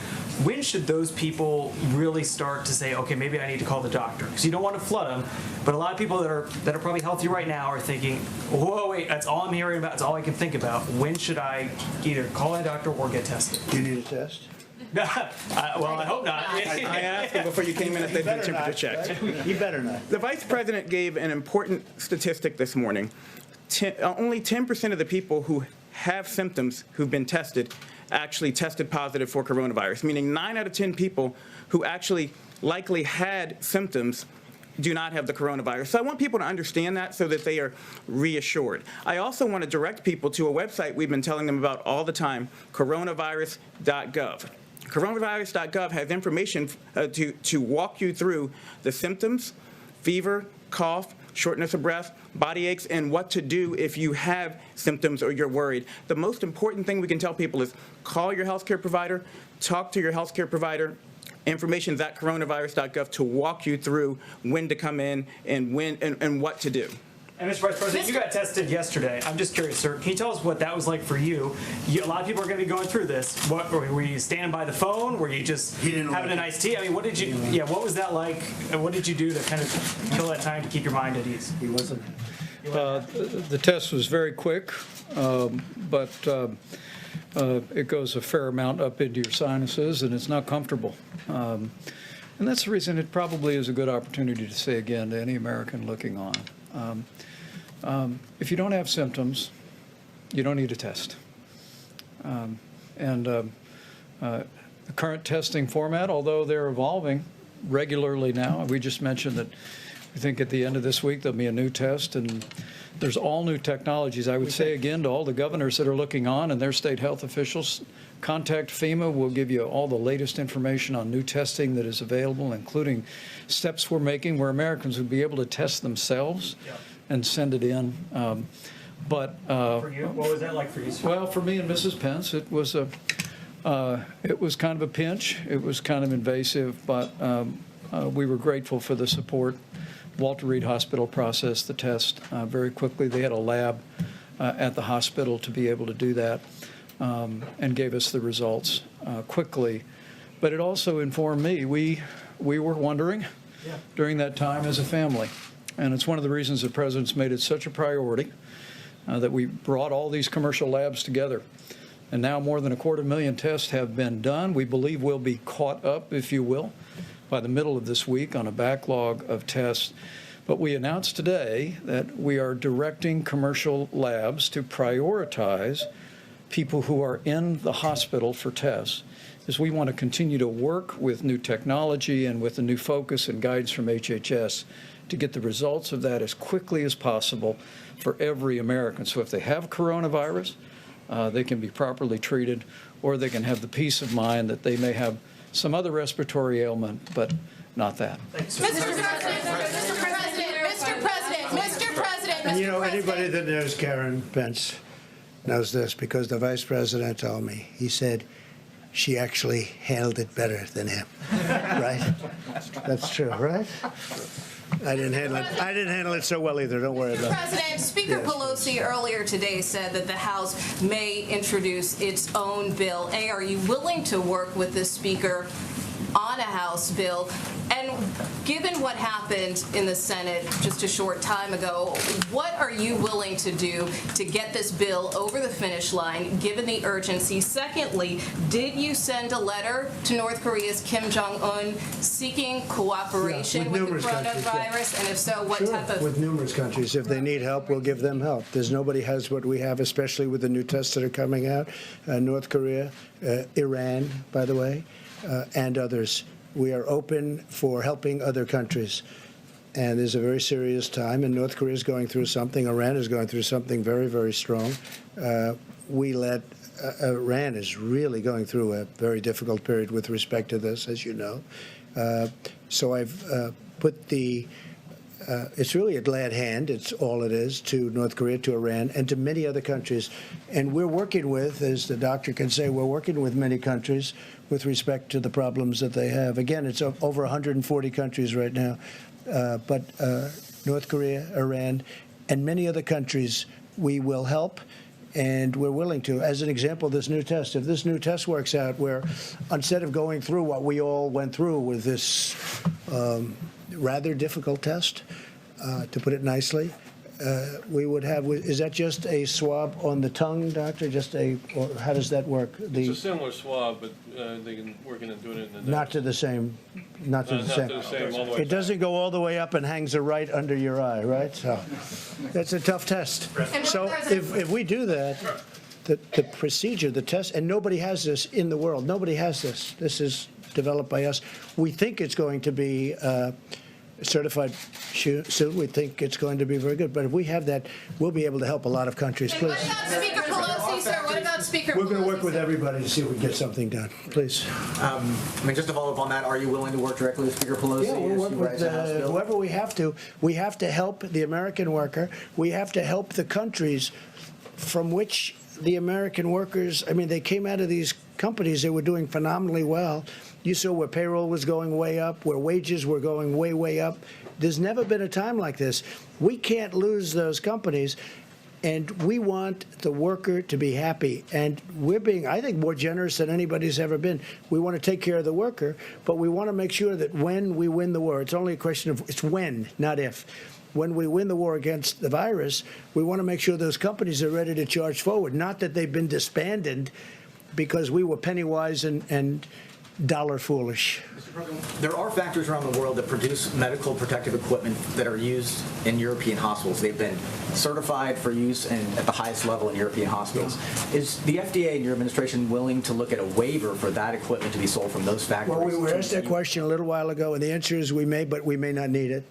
When should those people really start to say, okay, maybe I need to call the doctor? Because you don't want to flood them. But a lot of people that are probably healthy right now are thinking, whoa, wait, that's all I'm hearing about. That's all I can think about. When should I either call a doctor or get tested? Do you need a test? Well, I hope not. I asked you before you came in if they've been temperature checked. Right? You better not. The Vice President gave an important statistic this morning. Only 10% of the people who have symptoms who've been tested actually tested positive for coronavirus, meaning 9 out of 10 people who actually likely had symptoms do not have the coronavirus. So I want people to understand that so that they are reassured. I also want to direct people to a website we've been telling them about all the time, coronavirus.gov. Coronavirus.gov has information to walk you through the symptoms, fever, cough, shortness of breath, body aches, and what to do if you have symptoms or you're worried. The most important thing we can tell people is call your healthcare provider, talk to your healthcare provider. Information is at coronavirus.gov to walk you through when to come in and when and what to do. And Mr. Vice President, you got tested yesterday. I'm just curious, sir. Can you tell us what that was like for you? A lot of people are going to be going through this. What were you standing by the phone? Were you just having a nice tea? I mean, what did you? Yeah, what was that like? And what did you do to kind of kill that time to keep your mind at ease? He wasn't. The test was very quick, but it goes a fair amount up into your sinuses, and it's not comfortable. And that's the reason it probably is a good opportunity to say again to any American looking on. If you don't have symptoms, you don't need a test. The current testing format, although they're evolving regularly now, we just mentioned that I think at the end of this week there'll be a new test, and there's all new technologies. I would say again to all the governors that are looking on and their state health officials, contact FEMA. We'll give you all the latest information on new testing that is available, including steps we're making where Americans would be able to test themselves and send it in. For you, what was that like for you, sir? Well, for me and Mrs. Pence, it was kind of a pinch. It was kind of invasive, but we were grateful for the support. Walter Reed Hospital processed the test very quickly. They had a lab at the hospital to be able to do that, and gave us the results quickly. But it also informed me. We were wondering during that time as a family. And it's one of the reasons the President's made it such a priority that we brought all these commercial labs together. And now more than 250,000 tests have been done. We believe we'll be caught up, if you will, by the middle of this week on a backlog of tests. But we announced today that we are directing commercial labs to prioritize people who are in the hospital for tests, as we want to continue to work with new technology and with the new focus and guidance from HHS to get the results of that as quickly as possible for every American. So if they have coronavirus, they can be properly treated, or they can have the peace of mind that they may have some other respiratory ailment, but not that. Mr. President. And you know, anybody that knows Karen Pence knows this, because the Vice President told me. He said she actually handled it better than him. Right? That's true, right? I didn't handle it so well either. Don't worry about it. President, Speaker Pelosi earlier today said that the House may introduce its own bill. Are you willing to work with the Speaker on a House bill? And given what happened in the Senate just a short time ago, what are you willing to do to get this bill over the finish line, given the urgency? Secondly, did you send a letter to North Korea's Kim Jong-un seeking cooperation with the coronavirus? And if so, what type of... With numerous countries. If they need help, we'll give them help. There's nobody has what we have, especially with the new tests that are coming out. North Korea, Iran, by the way, and others. We are open for helping other countries. And there's a very serious time, and North Korea is going through something. Iran is going through something very, very strong. Iran is really going through a very difficult period with respect to this, as you know. So I've put the, it's really a glad hand, it's all it is, to North Korea, to Iran, and to many other countries. And we're working with, as the doctor can say, we're working with many countries with respect to the problems that they have. Again, it's over 140 countries right now. But North Korea, Iran, and many other countries, we will help, and we're willing to. As an example, this new test, if this new test works out, where instead of going through what we all went through with this rather difficult test, to put it nicely, we would have, is that just a swab on the tongue, doctor? Or how does that work? It's a similar swab, but they can work in doing it in the nose. Not to the same, not to the same. All the way It doesn't go all the way up and hangs right under your eye, right? So that's a tough test. So if we do that, the procedure, the test, and nobody has this in the world. Nobody has this. This is developed by us. We think it's going to be certified soon. We think it's going to be very good. But if we have that, we'll be able to help a lot of countries. Please. Speaker Pelosi's sir, what about Speaker We're going to work Pelosi, with sir? everybody to see if we can get something done. Please. I mean, just to follow up on that, are you willing to work directly with Speaker Pelosi? Yeah, we'll as work she with writes a House bill? whoever we have to. We have to help the American worker. We have to help the countries from which the American workers, I mean, they came out of these companies, they were doing phenomenally well. You saw where payroll was going way up, where wages were going way, way up. There's never been a time like this. We can't lose those companies, and we want the worker to be happy. And we're being, I think, more generous than anybody's ever been. We want to take care of the worker, but we want to make sure that when we win the war, it's only a question of, it's when, not if. When we win the war against the virus, we want to make sure those companies are ready to charge forward. Not that they've been disbanded because we were penny wise and dollar foolish. There are factories around the world that produce medical protective equipment that are used in European hospitals. They've been certified for use at the highest level in European hospitals. Is the FDA and your administration willing to look at a waiver for that equipment to be sold from those factories? Well, we were asked that question a little while ago, and the answer is we may, but we may not need it.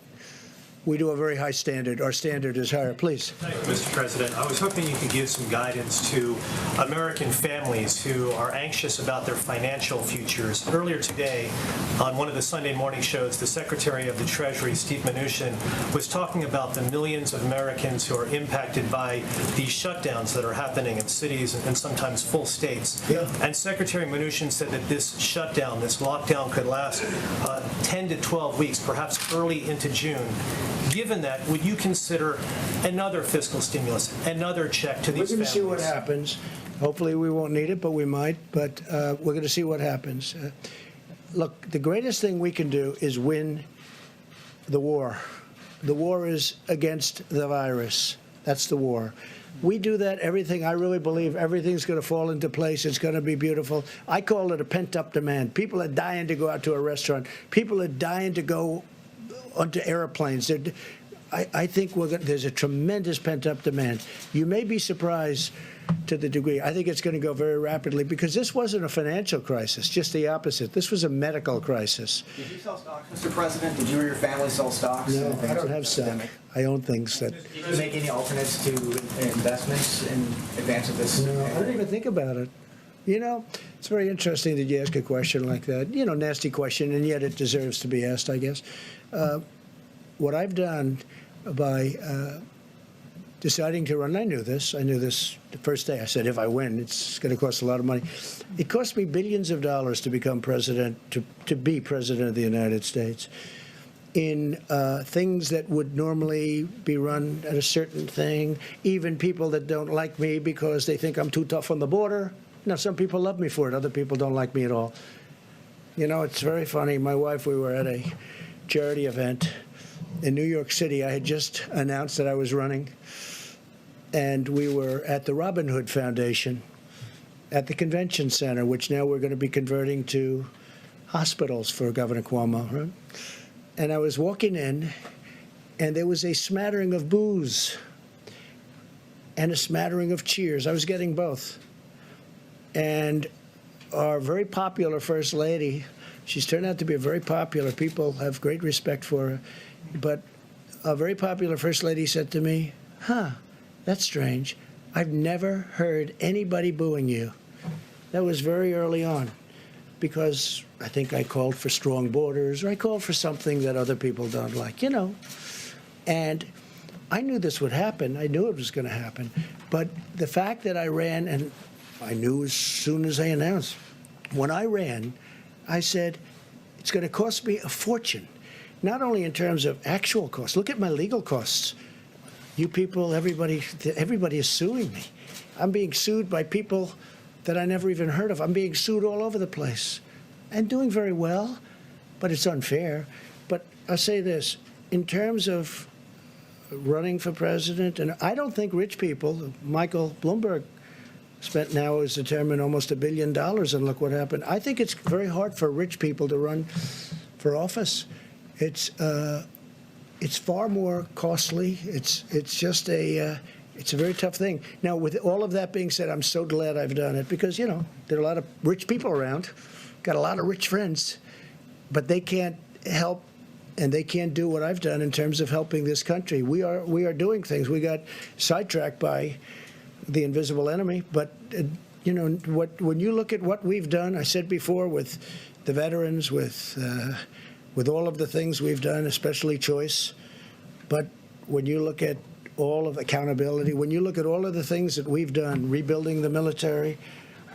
We do a very high standard. Our standard is higher. Please. Thank you, Mr. President. I was hoping you could give some guidance to American families who are anxious about their financial futures. Earlier today, on one of the Sunday morning shows, the Secretary of the Treasury, Steve Mnuchin, was talking about the millions of Americans who are impacted by these shutdowns that are happening in cities and sometimes full states. Yeah. And Secretary Mnuchin said that this shutdown, this lockdown, could last 10 to 12 weeks, perhaps early into June. Given that, would you consider another fiscal stimulus, another check to these families? We're going to see what happens. Hopefully we won't need it, but we might. But we're going to see what happens. Look, the greatest thing we can do is win the war. The war is against the virus. That's the war. We do that, everything, I really believe everything's going to fall into place. It's going to be beautiful. I call it a pent-up demand. People are dying to go out to a restaurant. People are dying to go onto airplanes. I think there's a tremendous pent-up demand. You may be surprised to the degree. I think it's going to go very rapidly because this wasn't a financial crisis, just the opposite. This was a medical crisis. Did you sell stocks, Mr. President? Did you or your family sell stocks? No, I don't have stock. I own things that... Did you make any alternates to investments in advance of this? No, I didn't even think about it. You know, it's very interesting that you ask a question like that. You know, nasty question, and yet it deserves to be asked, I guess. What I've done by deciding to run, I knew this the first day. I said, if I win, it's going to cost a lot of money. It cost me billions of dollars to become president, to be president of the United States, in things that would normally be run at a certain thing, even people that don't like me because they think I'm too tough on the border. Now, some people love me for it. Other people don't like me at all. You know, it's very funny. My wife, we were at a charity event in New York City. I had just announced that I was running, and we were at the Robin Hood Foundation at the convention center, which now we're going to be converting to hospitals for Governor Cuomo. Right? And I was walking in, and there was a smattering of boos and a smattering of cheers. I was getting both. And our very popular First Lady, she's turned out to be a very popular, people have great respect for her, but a very popular First Lady said to me, that's strange. I've never heard anybody booing you. That was very early on, because I think I called for strong borders, or I called for something that other people don't like, you know. And I knew this would happen. I knew it was going to happen. But the fact that I ran, and I knew as soon as I announced, when I ran, I said, it's going to cost me a fortune, not only in terms of actual costs. Look at my legal costs. You people, everybody is suing me. I'm being sued by people that I never even heard of. I'm being sued all over the place and doing very well, but it's unfair. But I'll say this, in terms of running for president, and I don't think rich people, Michael Bloomberg spent now is determined almost $1 billion, and look what happened. I think it's very hard for rich people to run for office. It's far more costly. It's just it's a very tough thing. Now, with all of that being said, I'm so glad I've done it because, you know, there are a lot of rich people around, got a lot of rich friends, but they can't help and they can't do what I've done in terms of helping this country. We are doing things. We got sidetracked by the invisible enemy. But, you know, when you look at what we've done, I said before, with the veterans, with all of the things we've done, especially choice, but when you look at all of accountability, when you look at all of the things that we've done, rebuilding the military,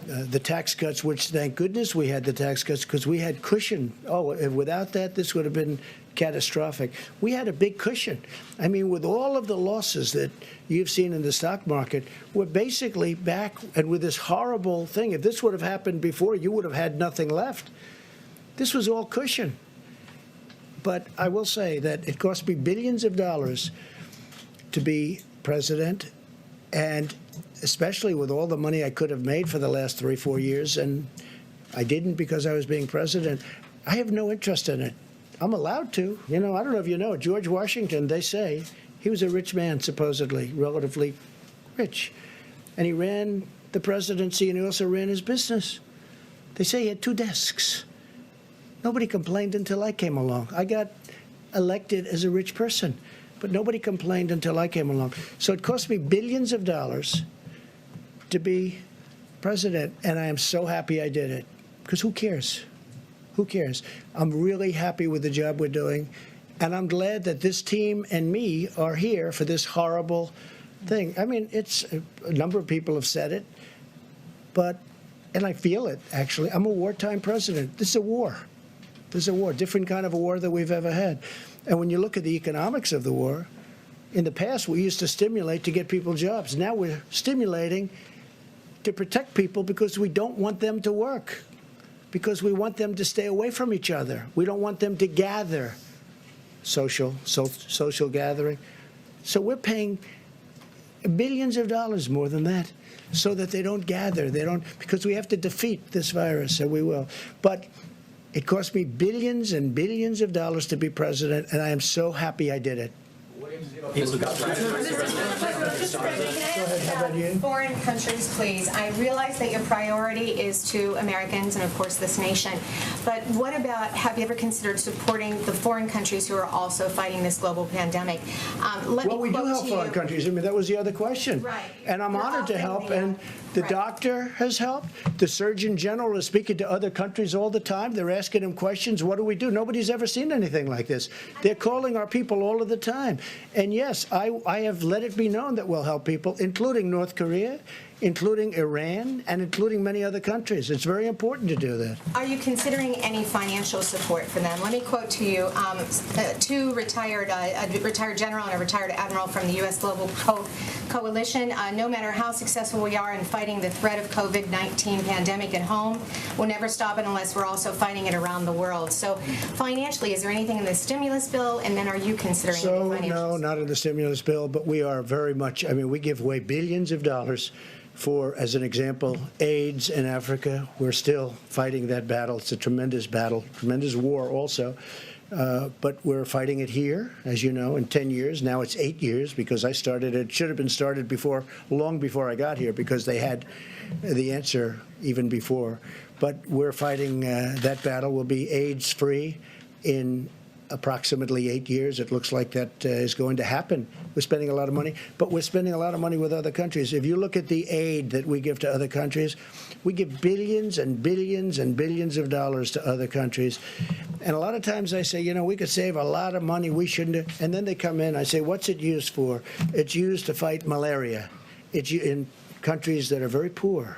the tax cuts, which thank goodness we had the tax cuts because we had cushion. Oh, without that, this would have been catastrophic. We had a big cushion. I mean, with all of the losses that you've seen in the stock market, we're basically back, and with this horrible thing, if this would have happened before, you would have had nothing left. This was all cushion. But I will say that it cost me billions of dollars to be president, and especially with all the money I could have made for the last 3-4 years, and I didn't because I was being president. I have no interest in it. I'm allowed to. You know, I don't know if you know, George Washington, they say, he was a rich man, supposedly, relatively rich. And he ran the presidency, and he also ran his business. They say he had 2 desks. Nobody complained until I came along. I got elected as a rich person, but nobody complained until I came along. So it cost me billions of dollars to be president, and I am so happy I did it. Because who cares? Who cares? I'm really happy with the job we're doing, and I'm glad that this team and me are here for this horrible thing. I mean, it's a number of people have said it, but, and I feel it, actually. I'm a wartime president. This is a war. This is a war, different kind of a war than we've ever had. And when you look at the economics of the war, in the past we used to stimulate to get people jobs. Now we're stimulating to protect people because we don't want them to work, because we want them to stay away from each other. We don't want them to gather, social gathering. So we're paying billions of dollars more than that so that they don't gather. They don't, because we have to defeat this virus, and we will. But it cost me billions and billions of dollars to be president, and I am so happy I did it. Foreign countries, please. I realize that your priority is to Americans and, of course, this nation. But what about, have you ever considered supporting the foreign countries who are also fighting this global pandemic? Well, we do help foreign countries. I mean, that was the other question. Right. And I'm honored to help. And the doctor has helped. The Surgeon General is speaking to other countries all the time. They're asking him questions. What do we do? Nobody's ever seen anything like this. They're calling our people all of the time. And yes, I have let it be known that we'll help people, including North Korea, including Iran, and including many other countries. It's very important to do that. Are you considering any financial support for them? Let me quote to you two retired, a retired general and a retired admiral from the U.S. Global Coalition. No matter how successful we are in fighting the threat of COVID-19 pandemic at home, we'll never stop it unless we're also fighting it around the world. So financially, is there anything in the stimulus bill? And then are you considering any financial support? No, not in the stimulus bill, but we are very much, I mean, we give away billions of dollars for, as an example, AIDS in Africa. We're still fighting that battle. It's a tremendous battle, tremendous war also. But we're fighting it here, as you know, in 10 years. Now it's 8 years because I started it. It should have been started before, long before I got here, because they had the answer even before. But we're fighting that battle. We'll be AIDS-free in approximately 8 years. It looks like that is going to happen. We're spending a lot of money, but we're spending a lot of money with other countries. If you look at the aid that we give to other countries, we give billions and billions and billions of dollars to other countries. And a lot of times I say, you know, we could save a lot of money. We shouldn't have. And then they come in. I say, what's it used for? It's used to fight malaria. It's in countries that are very poor.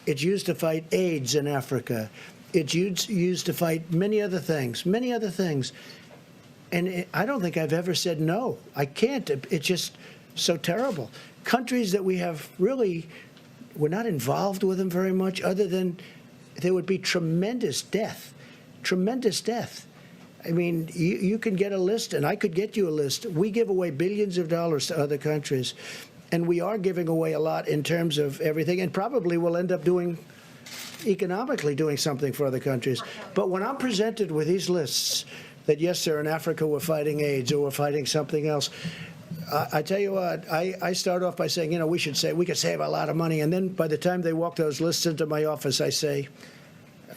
It's used to fight AIDS in Africa. It's used to fight many other things, many other things. And I don't think I've ever said no. I can't. It's just so terrible. Countries that we have really, we're not involved with them very much, other than there would be tremendous death. Tremendous death. I mean, you can get a list, and I could get you a list. We give away billions of dollars to other countries, and we are giving away a lot in terms of everything, and probably we'll end up doing, economically doing something for other countries. But when I'm presented with these lists, that yes, sir, in Africa we're fighting AIDS or we're fighting something else, I tell you what, I start off by saying, you know, we could save a lot of money, and then by the time they walk those lists into my office, I say,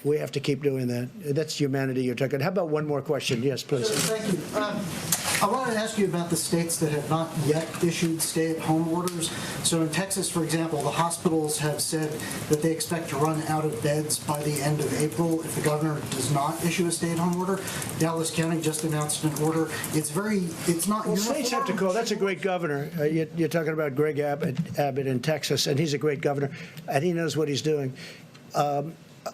we have to keep doing that. That's humanity you're talking. How about one more question? Yes, please. Thank you. I wanted to ask you about the states that have not yet issued stay-at-home orders. So in Texas, for example, the hospitals have said that they expect to run out of beds by the end of April if the governor does not issue a stay-at-home order. Dallas County just announced an order. It's not Well, uniform. states have to call. That's a great governor. You're talking about Greg Abbott in Texas, and he's a great governor, and he knows what he's doing. A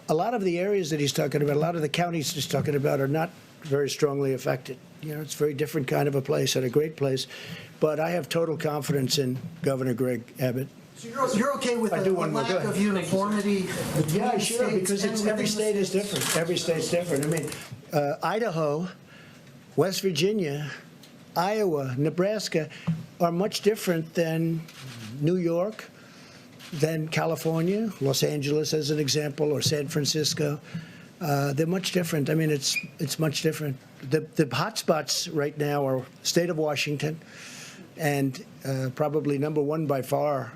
lot of the areas that he's talking about, a lot of the counties he's talking about are not very strongly affected. You know, it's a very different kind of a place and a great place. But I have total confidence in Governor Greg Abbott. So you're okay with a lack of uniformity between Yeah, sure, states because and every within state the is different. Every state's different. I mean, Idaho, West Virginia, Iowa, Nebraska are much different than New York, than California, Los Angeles as an example, or San Francisco. They're much different. I mean, it's much different. The hot spots right now are state of Washington, and probably number one by far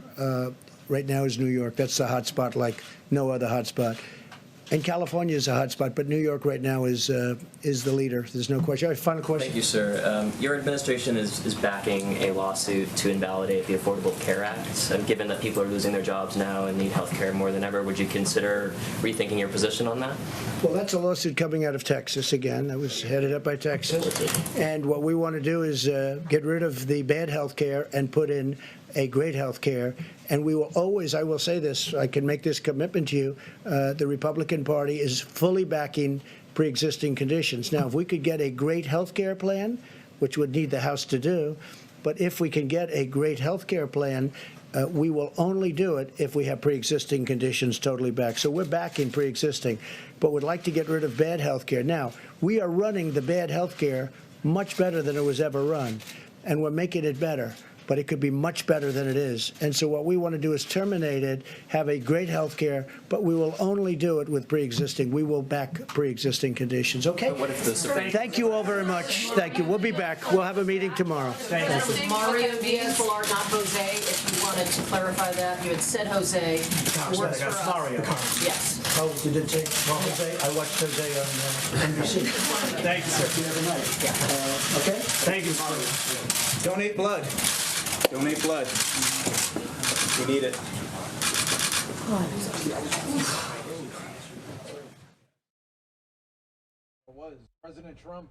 right now is New York. That's the hot spot like no other hot spot. And California is a hot spot, but New York right now is the leader. There's no question. All right, final question. Thank you, sir. Your administration is backing a lawsuit to invalidate the Affordable Care Act. And given that people are losing their jobs now and need health care more than ever, would you consider rethinking your position on that? Well, that's a lawsuit coming out of Texas again. That was headed up by Texas. And what we want to do is get rid of the bad health care and put in a great health care. And we will always, I will say this, I can make this commitment to you, the Republican Party is fully backing pre-existing conditions. Now, if we could get a great health care plan, which would need the House to do, but if we can get a great health care plan, we will only do it if we have pre-existing conditions totally back. So we're backing pre-existing, but would like to get rid of bad health care. Now, we are running the bad health care much better than it was ever run, and we're making it better. But it could be much better than it is. And so what we want to do is terminate it, have a great health care, but we will only do it with pre-existing. We will back pre-existing conditions. Okay? But what if the Supreme Thank you all very much. Thank you. We'll be back. We'll have a meeting tomorrow. This is Mario Diaz-Balart, not Jose. If you wanted to clarify that, you had said Jose. Works for us. Mario. Yes. Oh, you did say Jose? I watched Jose on NBC. Thank you, sir. The other night. Okay? Thank you, Mario. Donate blood. Donate blood. We need it. Was President Trump